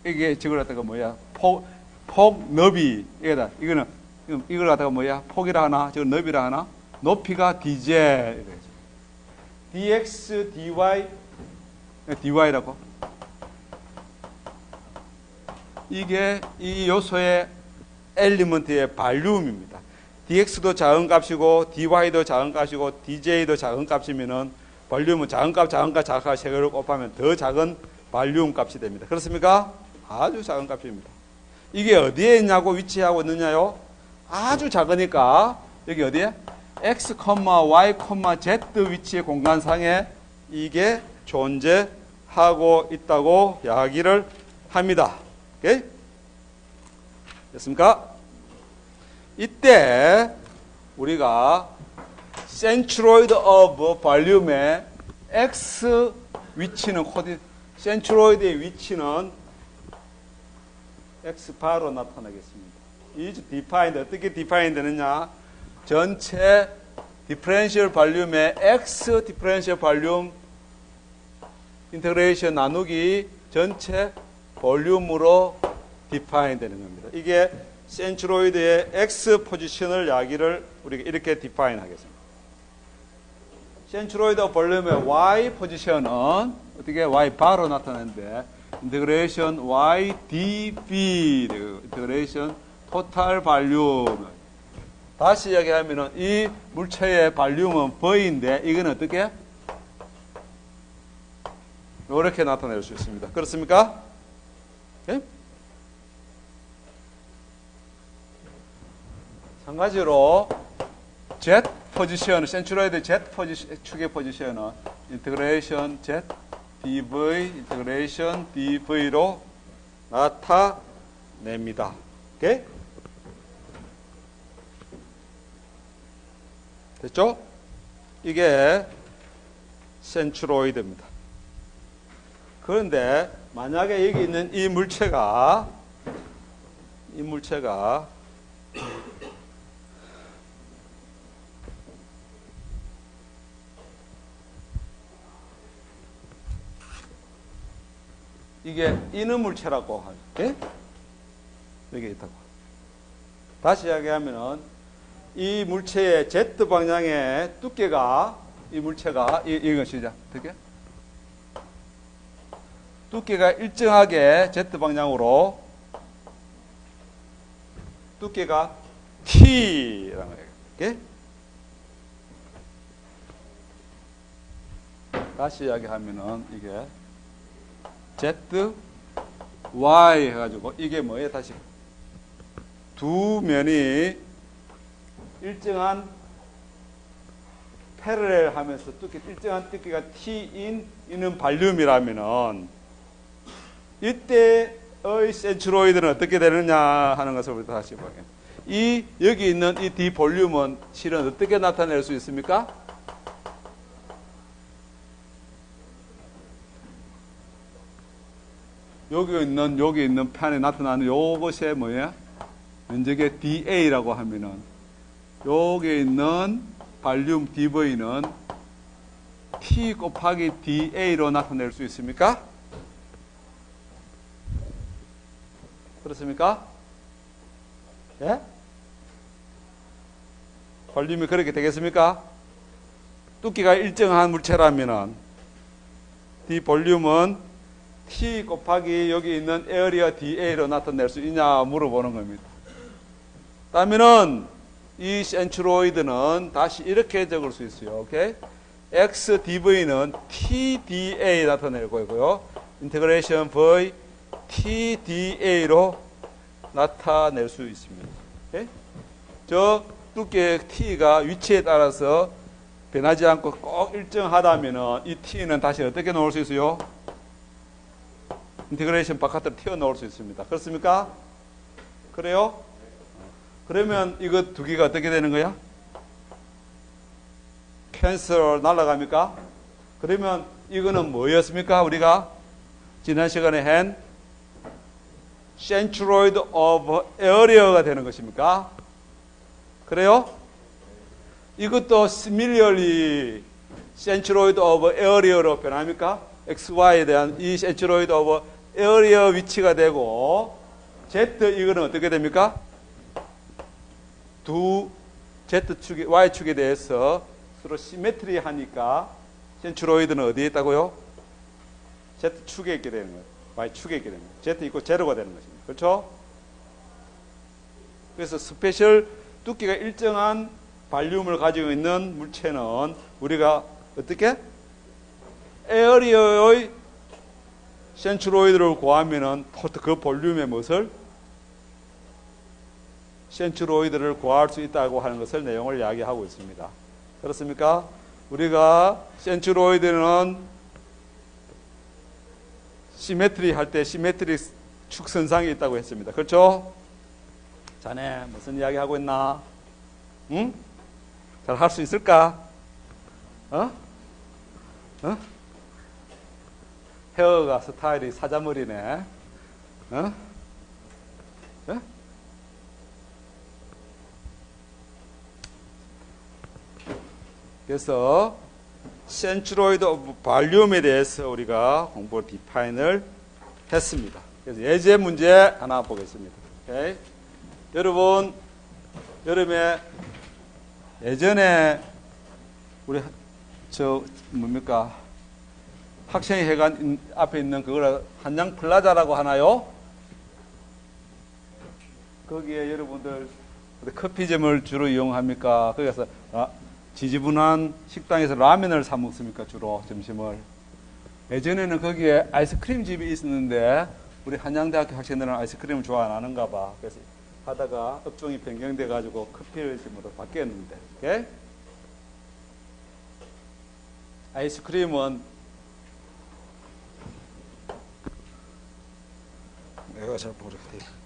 이게 저걸 갖다가 뭐야? 폭 너비 이거다. 이거는 이걸 갖다가 뭐야? 폭이라 하나, 저 너비라 하나. 높이가 dz, dx, dy, dy라고. 이게 이 요소의 엘리먼트의 볼륨입니다. dx도 작은 값이고 dy도 작은 값이고 dj도 작은 값이면은 볼륨은 작은 값, 작은 값, 작은 값 세 개를 곱하면 더 작은 볼륨 값이 됩니다. 그렇습니까? 아주 작은 값입니다. 이게 어디에 있냐고 위치하고 있느냐요? 아주 작으니까 여기 어디에? x, y, z 위치의 공간상에 이게 존재하고 있다고 이야기를 합니다. 오케이? 됐습니까? 이때 우리가 centroid of volume의 x 위치는 centroid의 위치는 x 바로 나타나겠습니다. is defined. 어떻게 define 되느냐? 전체 디퍼런셜 발륨의 x 디퍼런셜 발륨 인테그레이션 나누기 전체 볼륨으로 define 되는 겁니다. 이게 센트로이드의 x 포지션을 이야기를 우리가 이렇게 define 하겠습니다. 센트로이드 볼륨의 y 포지션은 어떻게 y 바로 나타나는데 인테그레이션 y dv 인테그레이션 토탈 발륨. 다시 이야기하면은 이 물체의 발륨은 V인데 이건 어떻게? 이렇게 나타낼 수 있습니다. 그렇습니까? 예? 마찬가지로 Z 포지션, 센트로이드 Z 포지션, 축의 포지션은 인테그레이션 Z dv, 인테그레이션 dv로 나타냅니다. 오케이? 됐죠? 이게 센트로이드입니다. 그런데 만약에 여기 있는 이 물체가 이게 이는 물체라고 할게. 여기 있다고. 다시 이야기하면은 이 물체의 Z 방향의 두께가 이 물체가 이것이죠. 어떻게? 두께가 일정하게 Z 방향으로 두께가 T라는 거예요. 오케이? 다시 이야기하면은 이게 Z, Y 해가지고 이게 뭐예요? 다시 두 면이 일정한 패러렐 하면서 일정한 두께가 T인 이는 발륨이라면은 이때의 센트로이드는 어떻게 되느냐 하는 것을 우리 다시 보겠습니다. 이 여기 있는 이 D 볼륨은 실은 어떻게 나타낼 수 있습니까? 여기 있는 편에 나타나는 요것이 뭐예요? 면적의 dA라고 하면은 여기 있는 발륨 dV는 T 곱하기 dA로 나타낼 수 있습니까? 그렇습니까? 예? 발륨이 그렇게 되겠습니까? 두께가 일정한 물체라면은 D 볼륨은 T 곱하기 여기 있는 에어리어 dA로 나타낼 수 있냐 물어보는 겁니다. 그러면은 이 센트로이드는 다시 이렇게 적을 수 있어요. 오케이? x dv는 t da 나타낼 거고요. 인테그레이션 v t da로 나타낼 수 있습니다. 오케이? 저 두께 t가 위치에 따라서 변하지 않고 꼭 일정하다면은 이 t는 다시 어떻게 놓을 수 있어요? 인테그레이션 바깥으로 튀어나올 수 있습니다. 그렇습니까? 그래요? 그러면 이거 두 개가 어떻게 되는 거야? 캔슬 날아갑니까? 그러면 이거는 뭐였습니까? 우리가 지난 시간에 한 centroid of area가 되는 것입니까? 그래요? 이것도 similarly centroid of area로 변합니까? XY에 대한 이 centroid of area 위치가 되고 Z 이거는 어떻게 됩니까? 두 Z축이 Y축에 대해서 서로 시메트리 하니까 센트로이드는 어디에 있다고요? Z축에 있게 되는 거예요. Y축에 있게 되는 거예요. Z 있고 제로가 되는 것입니다. 그렇죠? 그래서 스페셜 두께가 일정한 발륨을 가지고 있는 물체는 우리가 어떻게? 에어리어의 센트로이드를 구하면은 그 볼륨의 무엇을? 센트로이드를 구할 수 있다고 하는 것을 내용을 이야기하고 있습니다. 그렇습니까? 우리가 센트로이드는 시메트리 할 때 시메트리 축선상이 있다고 했습니다. 그렇죠? 자네 무슨 이야기 하고 있나? 응? 잘 할 수 있을까? 어? 어? 헤어가 스타일이 사자머리네. 어? 예? 그래서 센트로이드 오브 발륨에 대해서 우리가 공부 디파인을 했습니다. 그래서 예제 문제 하나 보겠습니다. 오케이? 여러분, 여름에 예전에 우리 뭡니까? 학생회관 앞에 있는 그걸 한양 플라자라고 하나요? 거기에 여러분들 커피점을 주로 이용합니까? 거기 가서 지지분한 식당에서 라면을 사 먹습니까? 주로 점심을. 예전에는 거기에 아이스크림 집이 있었는데 우리 한양대학교 학생들은 아이스크림을 좋아 안 하는가 봐. 그래서 하다가 업종이 변경돼 가지고 커피점으로 바뀌었는데. 오케이? 아이스크림은 내가 잘 모르겠어요.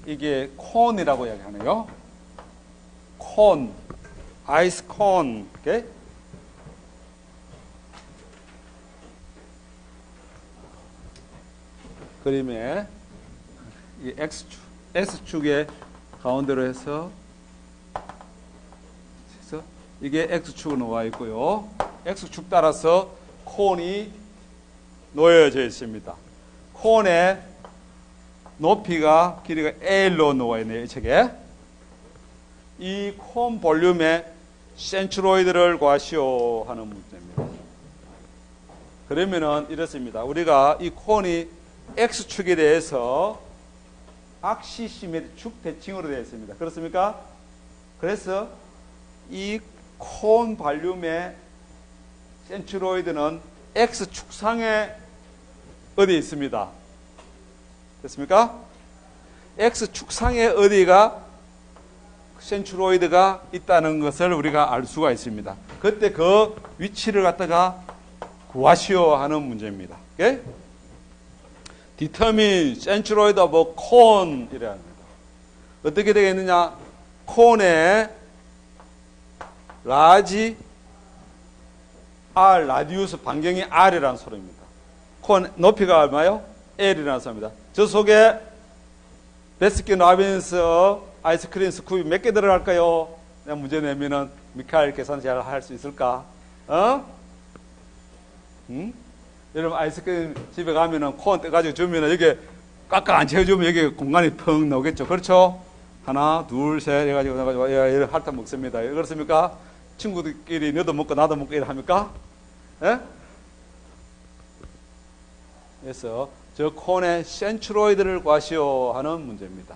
이게 콘이라고 이야기하네요. 콘, 아이스 콘. 오케이? 그림에 이 X축의 가운데로 해서 이게 X축으로 놓아 있고요. X축 따라서 콘이 놓여져 있습니다. 콘의 높이가 길이가 L로 놓아 있네요. 이 책에. 이 콘 볼륨의 센트로이드를 구하시오 하는 문제입니다. 그러면은 이렇습니다. 우리가 이 콘이 X축에 대해서 악시시메트리 축 대칭으로 되어 있습니다. 그렇습니까? 그래서 이 콘 볼륨의 센트로이드는 X축상에 어디 있습니다. 됐습니까? X축상에 어디가 센트로이드가 있다는 것을 우리가 알 수가 있습니다. 그때 그 위치를 갖다가 구하시오 하는 문제입니다. 오케이? Determine centroid of a cone 이래야 합니다. 어떻게 되겠느냐? 콘의 라지 R, 라디우스 반경이 R이라는 소리입니다. 콘 높이가 얼마요? L이라는 소리입니다. 저 속에 베스킨 라빈스 아이스크림 스쿱이 몇 개 들어갈까요? 내가 문제 내면은 미카엘 계산 잘 할 수 있을까? 응? 여러분 아이스크림 집에 가면은 콘 떠가지고 주면은 여기 꽉꽉 안 채워주면 여기 공간이 펑 나오겠죠. 그렇죠? 하나, 둘, 셋 해가지고 이렇게 핥아 먹습니다. 그렇습니까? 친구들끼리 너도 먹고 나도 먹고 이래 합니까? 예? 그래서 저 콘의 센트로이드를 구하시오 하는 문제입니다.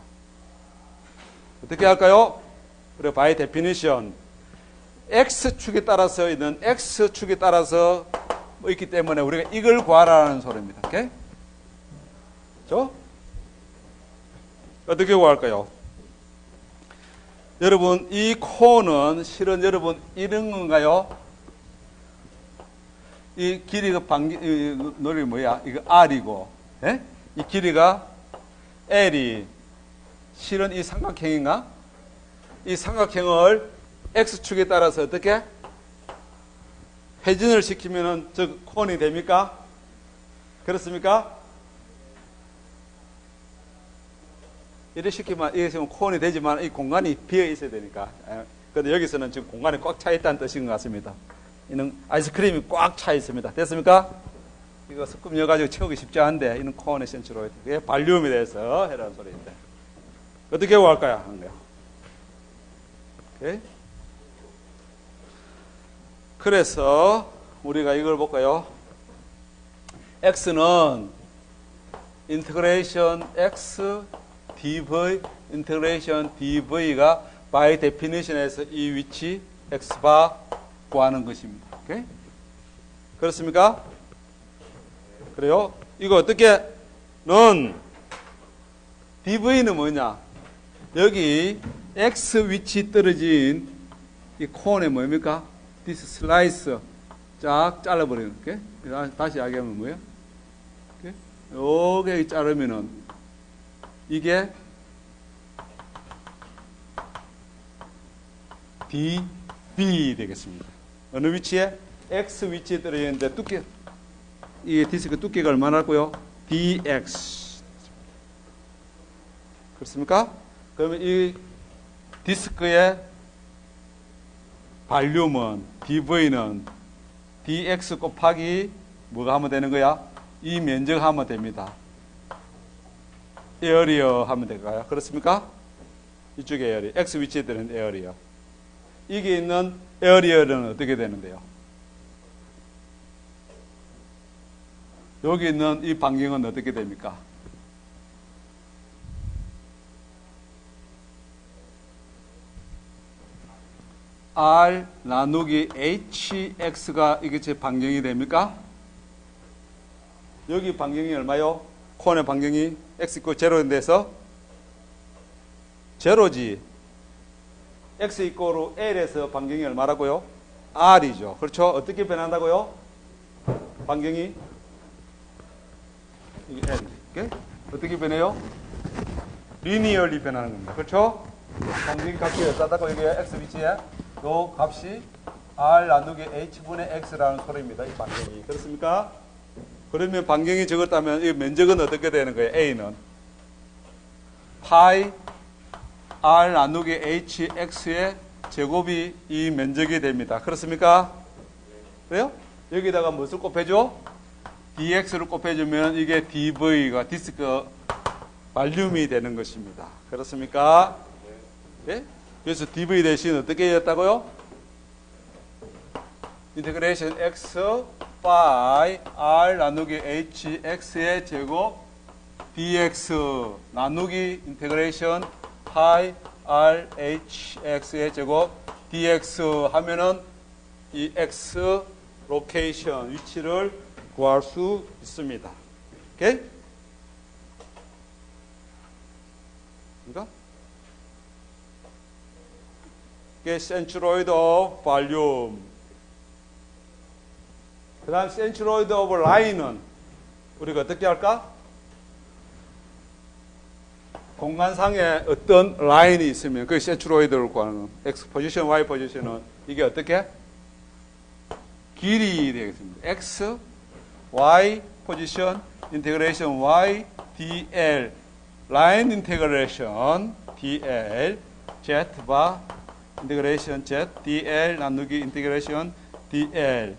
어떻게 할까요? 그리고 by definition X축에 따라서 있는 X축에 따라서 있기 때문에 우리가 이걸 구하라는 소리입니다. 오케이? 그렇죠? 어떻게 구할까요? 여러분 이 콘은 실은 여러분 이런 건가요? 이 길이가 노력이 뭐야? 이거 R이고, 예? 이 길이가 L이 실은 이 삼각형인가? 이 삼각형을 X축에 따라서 어떻게? 회전을 시키면은 저 콘이 됩니까? 그렇습니까? 이래 시키면 이게 지금 콘이 되지만 이 공간이 비어 있어야 되니까. 그런데 여기서는 지금 공간이 꽉 차 있다는 뜻인 것 같습니다. 이는 아이스크림이 꽉 차 있습니다. 됐습니까? 이거 스쿱 넣어가지고 채우기 쉽지 않은데 이는 콘의 센트로이드. 그게 발륨에 대해서 해라는 소리인데 어떻게 구할까요? 하는 거예요. 오케이? 그래서 우리가 이걸 볼까요? X는 인테그레이션 X dv 인테그레이션 dv가 by definition에서 이 위치 X바 구하는 것입니다. 오케이? 그렇습니까? 그래요? 이거 어떻게? 는 dv는 뭐냐? 여기 X 위치 떨어진 이 콘에 뭡니까? this slice 쫙 잘라버리는 게 다시 이야기하면 뭐예요? 요게 자르면은 이게 DB 되겠습니다. 어느 위치에? X 위치에 떨어지는데 두께 이 디스크 두께가 얼마나 할까요? DX 그렇습니까? 그러면 이 디스크의 발륨은 dv는 dx 곱하기 뭐가 하면 되는 거야? 이 면적 하면 됩니다. 에어리어 하면 될까요? 그렇습니까? 이쪽에 에어리어, x 위치에 되는 에어리어. 이게 있는 에어리어는 어떻게 되는데요? 여기 있는 이 반경은 어떻게 됩니까? R 나누기 HX가 이게 제 반경이 됩니까? 여기 반경이 얼마요? 코너의 반경이 X 이퀄 제로인 데서 제로지. X 이퀄 L에서 반경이 얼마라고요? R이죠. 그렇죠? 어떻게 변한다고요? 반경이 이게 L. 이게 어떻게 변해요? 리니어리 변하는 겁니다. 그렇죠? 반경이 값이 어쩌다고 여기 X 위치에 요 값이 R 나누기 H분의 X라는 소리입니다. 이 반경이. 그렇습니까? 그러면 반경이 적었다면 이 면적은 어떻게 되는 거예요? A는 파이 R 나누기 HX의 제곱이 이 면적이 됩니다. 그렇습니까? 그래요? 여기다가 무엇을 곱해줘? DX를 곱해주면 이게 DV가 디스크 발륨이 되는 것입니다. 그렇습니까? 네? 그래서 dv 대신 어떻게 했다고요? 인테그레이션 x 파이 r 나누기 hx의 제곱 dx 나누기 인테그레이션 파이 r hx의 제곱 dx 하면은 이 x 로케이션 위치를 구할 수 있습니다. 오케이? 그러니까 이게 센츄로이드 오브 발륨. 그 다음 센츄로이드 오브 라인은 우리가 어떻게 할까? 공간상에 어떤 라인이 있으면 그 센츄로이드를 구하는 X 포지션, Y 포지션은 이게 어떻게? 길이 되겠습니다. X, Y 포지션, 인테그레이션 Y, DL 라인 인테그레이션 DL Z바 인테그레이션 Z DL 나누기 인테그레이션 DL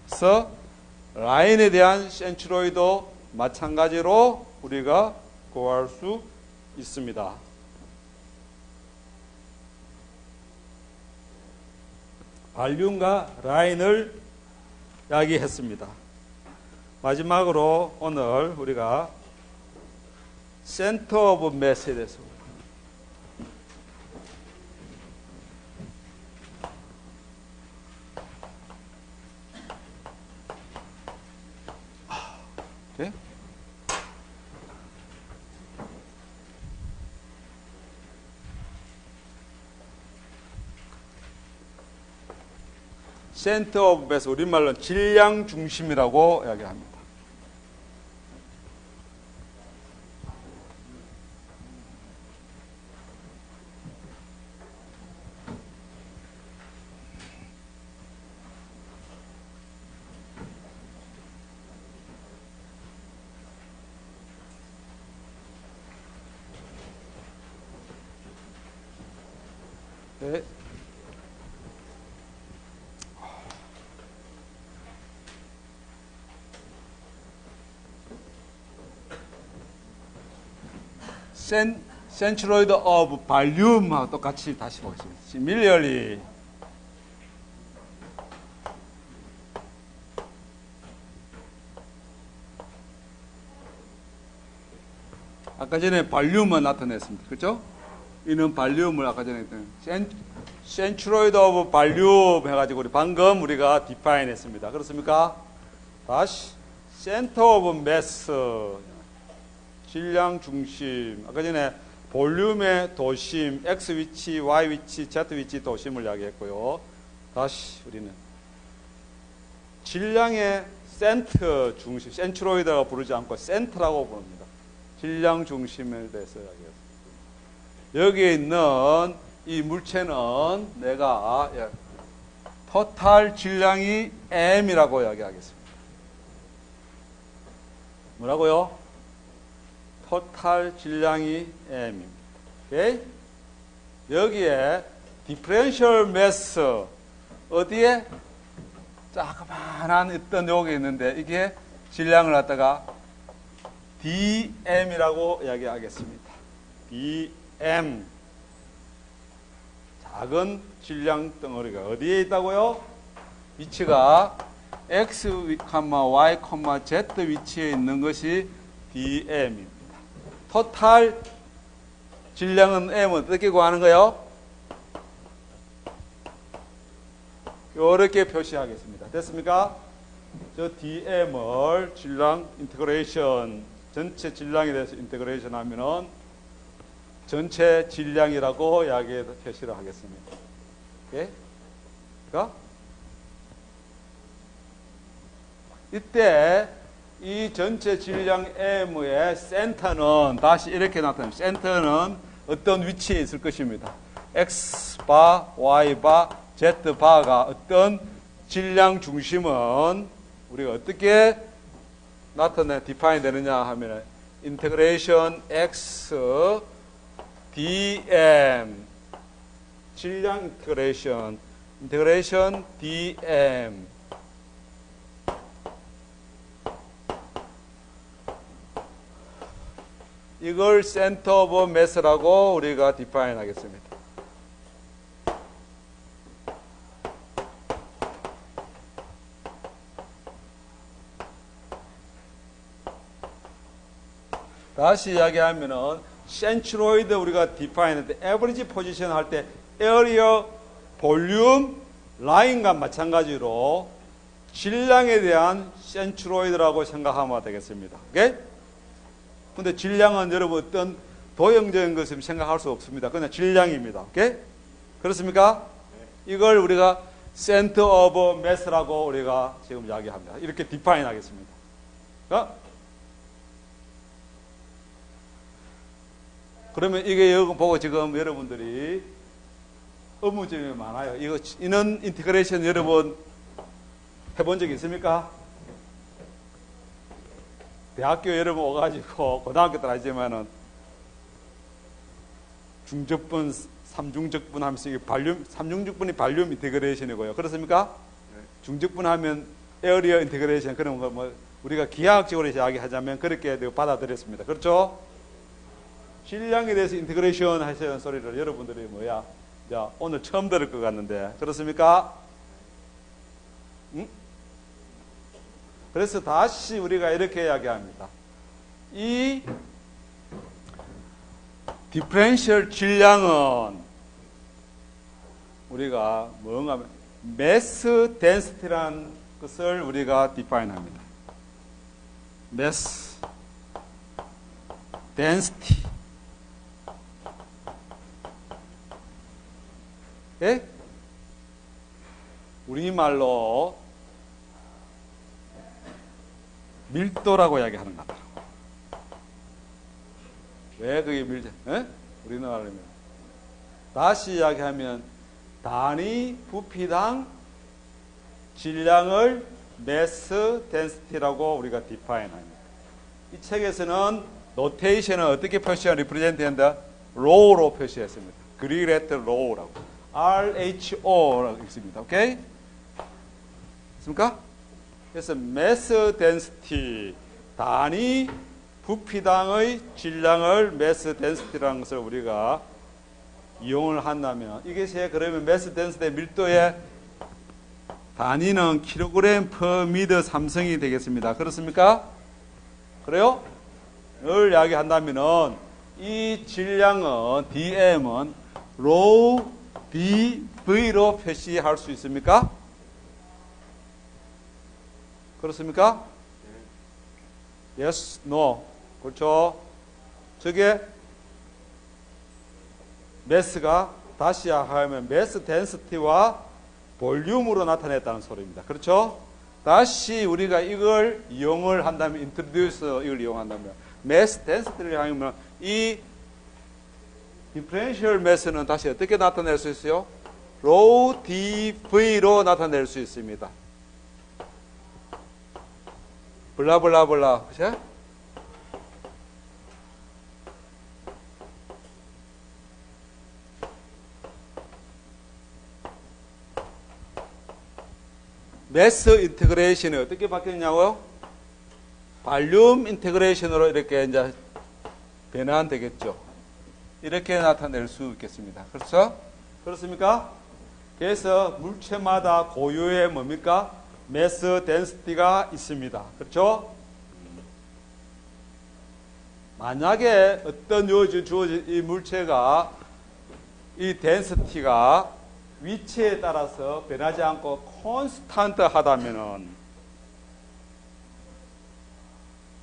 그래서 라인에 대한 센츄로이도 마찬가지로 우리가 구할 수 있습니다. 발륨과 라인을 이야기했습니다. 마지막으로 오늘 우리가 센터 오브 매스에 대해서 오케이? 센터 오브 매스 우리말로는 질량 중심이라고 이야기합니다. 네. 센츄로이드 오브 발륨하고 똑같이 다시 보겠습니다. Similarly, 아까 전에 발륨을 나타냈습니다. 그렇죠? 이는 발륨을 아까 전에 했던 센츄로이드 오브 발륨 해가지고 방금 우리가 디파인 했습니다. 그렇습니까? 다시 센터 오브 매스 질량 중심 아까 전에 볼륨의 도심 X 위치, Y 위치, Z 위치 도심을 이야기했고요. 다시 우리는 질량의 센터 중심 센츄로이드라고 부르지 않고 센터라고 부릅니다. 질량 중심에 대해서 이야기했습니다. 여기에 있는 이 물체는 내가 토탈 질량이 M이라고 이야기하겠습니다. 뭐라고요? 토탈 질량이 M입니다. 오케이? 여기에 디퍼런셜 매스 어디에 자그마한 어떤 요게 있는데 이게 질량을 갖다가 dm이라고 이야기하겠습니다. dm 작은 질량 덩어리가 어디에 있다고요? 위치가 x, y, z 위치에 있는 것이 dm입니다. 토탈 질량은 m은 어떻게 구하는 거예요? 이렇게 표시하겠습니다. 됐습니까? 저 dm을 질량 인테그레이션 전체 질량에 대해서 인테그레이션 하면은 전체 질량이라고 이야기해서 표시를 하겠습니다. 오케이? 그러니까 이때 이 전체 질량 M의 센터는 다시 이렇게 나타납니다. 센터는 어떤 위치에 있을 것입니다. X바, Y바, Z바가 어떤 질량 중심은 우리가 어떻게 디파인 되느냐 하면 인테그레이션 X dm 질량 인테그레이션 dm 이걸 센터 오브 매스라고 우리가 디파인 하겠습니다. 다시 이야기하면은 센트로이드 우리가 디파인 할 때 에버리지 포지션 할 때 에어리어 볼륨 라인과 마찬가지로 질량에 대한 센트로이드라고 생각하면 되겠습니다. 오케이? 근데 질량은 여러분 어떤 도형적인 것을 생각할 수 없습니다. 그냥 질량입니다. 오케이? 그렇습니까? 이걸 우리가 센터 오브 매스라고 우리가 지금 이야기합니다. 이렇게 디파인 하겠습니다. 그러면 이게 여기 보고 지금 여러분들이 의문점이 많아요. 이거 인원 인테그레이션 여러분 해본 적 있습니까? 대학교 여러분 오가지고 고등학교 때 하지만은 중적분, 삼중적분 하면서 이게 삼중적분이 발륨 인테그레이션이고요. 그렇습니까? 네. 중적분 하면 에어리어 인테그레이션 그런 거 뭐 우리가 기하학적으로 이야기하자면 그렇게 받아들였습니다. 그렇죠? 질량에 대해서 인테그레이션 하시는 소리를 여러분들이 자, 오늘 처음 들을 것 같는데 그렇습니까? 응? 그래서 다시 우리가 이렇게 이야기합니다. 이 디퍼런셜 질량은 우리가 뭔가 하면 매스 덴시티라는 것을 우리가 디파인합니다. 매스 덴시티 예? 우리말로 밀도라고 이야기하는 거다. 왜 그게 우리나라면 다시 이야기하면 단위 부피당 질량을 매스 덴시티라고 우리가 디파인합니다. 이 책에서는 노테이션을 어떻게 리프레젠트 한다? 로우로 표시했습니다. 그리레트 로우라고. RHO라고 있습니다. 오케이? 있습니까? 그래서 매스 덴시티 단위 부피당의 질량을 매스 덴시티라는 것을 우리가 이용을 한다면 이것이 그러면 매스 덴시티의 밀도의 단위는 킬로그램 퍼 미터 삼성이 되겠습니다. 그렇습니까? 그래요? 을 이야기한다면은 이 질량은 dm은 로우 dv로 표시할 수 있습니까? 그렇습니까? Yes, no. 그렇죠? 저게 매스가 다시 하면 매스 덴시티와 볼륨으로 나타냈다는 소리입니다. 그렇죠? 다시 우리가 이걸 이용을 한다면 introduce 이걸 이용한다면 매스 덴시티를 하면 이 디퍼런셜 매스는 다시 어떻게 나타낼 수 있어요? 로우 dv로 나타낼 수 있습니다. 블라블라블라. 그치? 매스 인테그레이션이 어떻게 바뀌었냐고요? 발륨 인테그레이션으로 이렇게 이제 변환되겠죠. 이렇게 나타낼 수 있겠습니다. 그렇죠? 그렇습니까? 그래서 물체마다 고유의 뭡니까? 매스 덴시티가 있습니다. 그렇죠? 만약에 어떤 주어진 이 물체가 이 덴시티가 위치에 따라서 변하지 않고 콘스탄트 하다면은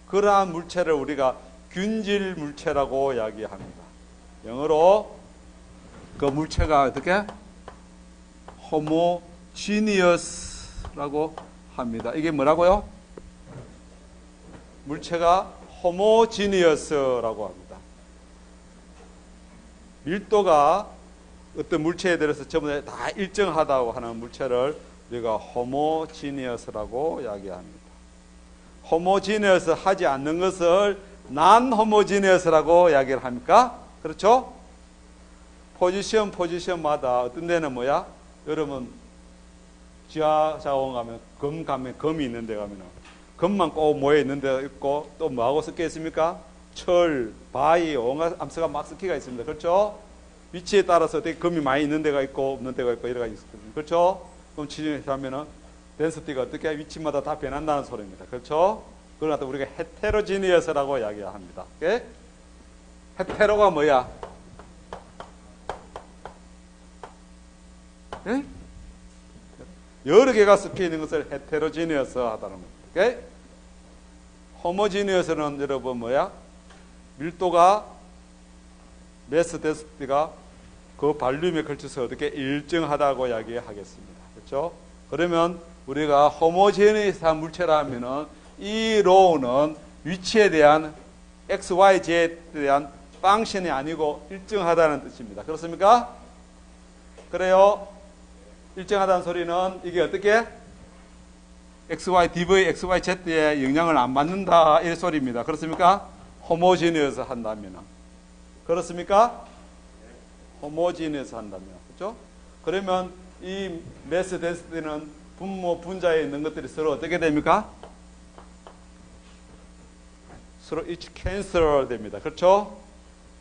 그러한 물체를 우리가 균질 물체라고 이야기합니다. 영어로 그 물체가 어떻게? homogeneous라고 합니다. 이게 뭐라고요? 물체가 homogeneous라고 합니다. 밀도가 어떤 물체에 대해서 전부 다 일정하다고 하는 물체를 우리가 homogeneous라고 이야기합니다. homogeneous 하지 않는 것을 non-homogeneous라고 이야기를 합니까? 그렇죠? 포지션마다 어떤 데는 뭐야? 여러분 지하자원 가면 금이 있는 데 가면 금만 꼭 모여 있는 데 있고 또 뭐하고 섞여 있습니까? 철, 바위, 온갖 암석가 막 섞여가 있습니다. 그렇죠? 위치에 따라서 어떻게 금이 많이 있는 데가 있고 없는 데가 있고 이래가 있거든요. 그렇죠? 그럼 치중하면은 덴시티가 어떻게 위치마다 다 변한다는 소리입니다. 그렇죠? 그걸 갖다 우리가 헤테로지니어스라고 이야기합니다. 오케이? 헤테로가 뭐야? 예? 여러 개가 섞여 있는 것을 헤테로지니어스 하다는 겁니다. 오케이? 호모지니어스는 여러분 뭐야? 밀도가 매스 덴시티가 그 발륨에 걸쳐서 어떻게 일정하다고 이야기하겠습니다. 그렇죠? 그러면 우리가 호모지니어스한 물체라면은 이 로우는 위치에 대한 x, y, z에 대한 펑션이 아니고 일정하다는 뜻입니다. 그렇습니까? 그래요. 일정하다는 소리는 이게 어떻게? XY, DV, XY, Z에 영향을 안 받는다 이 소리입니다. 그렇습니까? 호모지니어스 한다면. 그렇습니까? 호모지니어스 한다면. 그렇죠? 그러면 이 매스 덴시티는 분모, 분자에 있는 것들이 서로 어떻게 됩니까? 서로 each cancel 됩니다. 그렇죠?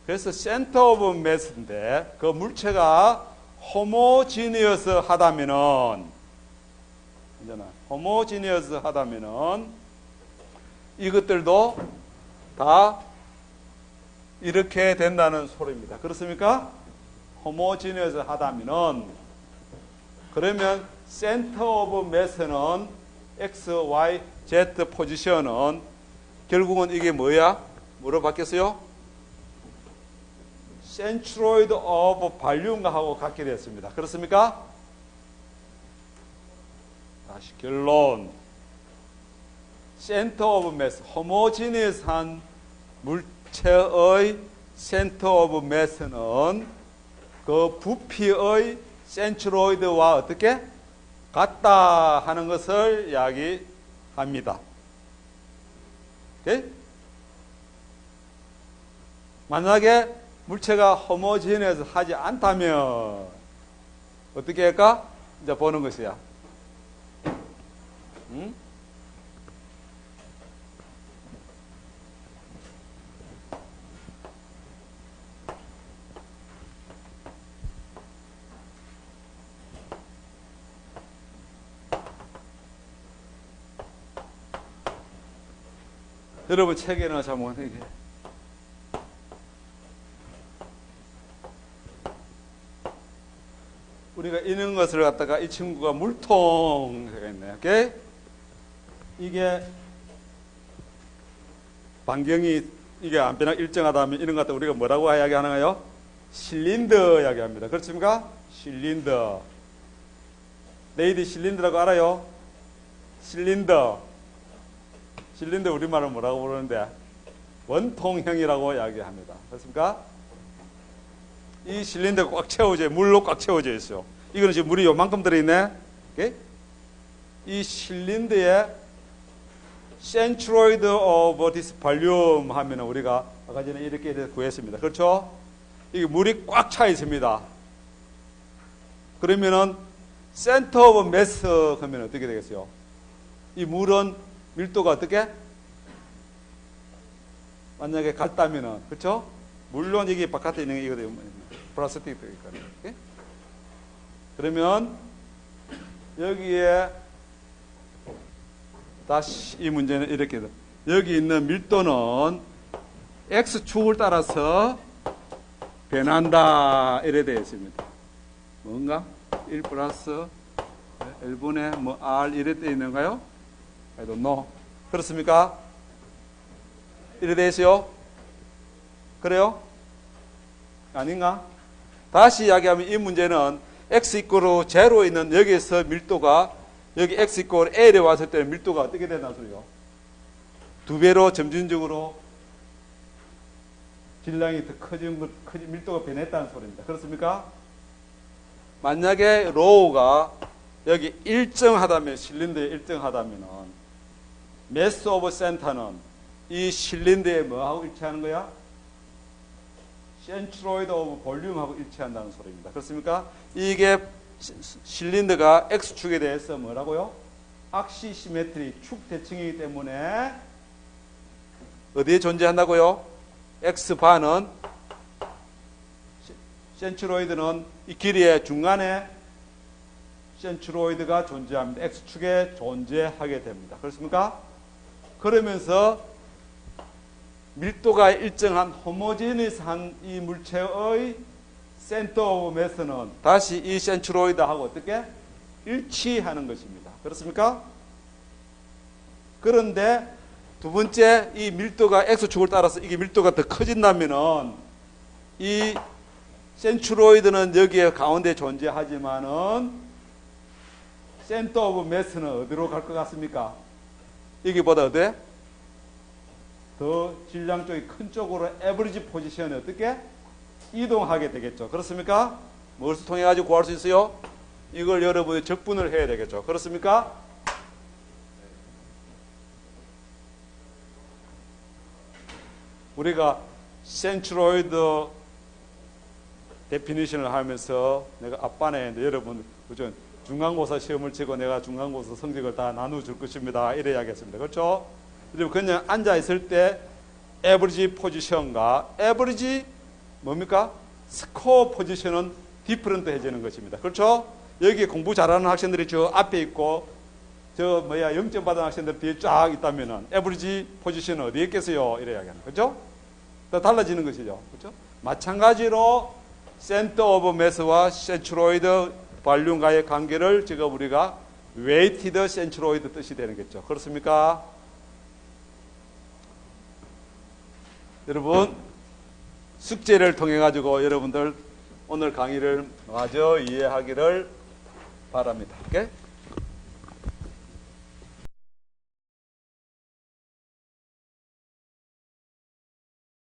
그래서 center of mass인데 그 물체가 호모지니어스 하다면은 호모지니어스 하다면은 이것들도 다 이렇게 된다는 소리입니다. 그렇습니까? 호모지니어스 하다면은 그러면 center of mass는 x, y, z 포지션은 결국은 이게 뭐야? 뭐로 바뀌었어요? centroid of volume과 하고 같게 되었습니다. 그렇습니까? 다시 결론. center of mass, homogeneous한 물체의 center of mass는 그 부피의 centroid와 어떻게? 같다 하는 것을 이야기합니다. 오케이? 만약에 물체가 호모지니어스 하지 않다면 어떻게 할까? 이제 보는 것이야. 응? 여러분 책에는 잘 못 이게 우리가 이런 것을 갖다가 이 친구가 물통가 있네. 오케이? 이게 반경이 이게 안 변하고 일정하다면 이런 것 갖다 우리가 뭐라고 이야기하나요? 실린더 이야기합니다. 그렇습니까? 실린더. 레이디 실린더라고 알아요? 실린더. 실린더 우리말은 뭐라고 부르는데 원통형이라고 이야기합니다. 그렇습니까? 이 실린더가 꽉 채워져 물로 꽉 채워져 있어요. 이거는 지금 물이 요만큼 들어있네. 오케이? 이 실린더에 centroid of this volume 하면 우리가 아까 전에 이렇게 구했습니다. 그렇죠? 이게 물이 꽉 차 있습니다. 그러면은 센터 오브 매스 하면 어떻게 되겠어요? 이 물은 밀도가 어떻게? 만약에 같다면은, 그렇죠? 물론 이게 바깥에 있는 게 이거 플라스틱이니까. 그러면 여기에 다시 이 문제는 이렇게 여기 있는 밀도는 x축을 따라서 변한다 이래 되어 있습니다. 뭔가 1 플러스 L분의 뭐 R 이래 되어 있는가요? I don't know. 그렇습니까? 이래 되어 있어요? 그래요? 아닌가? 다시 이야기하면 이 문제는 x 이꼬르 제로 있는 여기에서 밀도가 여기 x 이꼬르 L에 왔을 때 밀도가 어떻게 된다는 소리요? 2배로 점진적으로 질량이 더 커진 밀도가 변했다는 소리입니다. 그렇습니까? 만약에 로우가 여기 일정하다면, 실린더에 일정하다면은 매스 오브 센터는 이 실린더에 뭐하고 일치하는 거야? 센트로이드 오브 볼륨하고 일치한다는 소리입니다. 그렇습니까? 이게 실린더가 X축에 대해서 뭐라고요? 악시 시메트리, 축 대칭이기 때문에 어디에 존재한다고요? X바는 센트로이드는 이 길이의 중간에 센트로이드가 존재합니다. X축에 존재하게 됩니다. 그렇습니까? 그러면서 밀도가 일정한 호모지니스한 이 물체의 센터 오브 매스는 다시 이 센트로이드하고 어떻게? 일치하는 것입니다. 그렇습니까? 그런데 두 번째 이 밀도가 X축을 따라서 이게 밀도가 더 커진다면은 이 센트로이드는 여기에 가운데 존재하지만은 센터 오브 매스는 어디로 갈 것 같습니까? 여기보다 어디? 더 질량 쪽이 큰 쪽으로 에버리지 포지션에 어떻게? 이동하게 되겠죠. 그렇습니까? 무엇을 통해 가지고 구할 수 있어요? 이걸 여러분이 적분을 해야 되겠죠. 그렇습니까? 우리가 센트로이드 데피니션을 하면서 내가 앞반에 여러분 그죠? 중간고사 시험을 치고 내가 중간고사 성적을 다 나눠줄 것입니다. 이래 이야기했습니다. 그렇죠? 그리고 그냥 앉아있을 때 에버리지 포지션과 에버리지 뭡니까? 스코어 포지션은 디퍼런트 해지는 것입니다. 그렇죠? 여기 공부 잘하는 학생들이 저 앞에 있고 저 0점 받은 학생들 뒤에 쫙 있다면은 에버리지 포지션은 어디에 있겠어요? 이래 이야기하는 거죠? 더 달라지는 것이죠. 그렇죠? 마찬가지로 센터 오브 매스와 센트로이드 발륨과의 관계를 지금 우리가 웨이티드 센트로이드 뜻이 되는겠죠. 그렇습니까? 여러분 숙제를 통해 가지고 여러분들 오늘 강의를 마저 이해하기를 바랍니다. 오케이?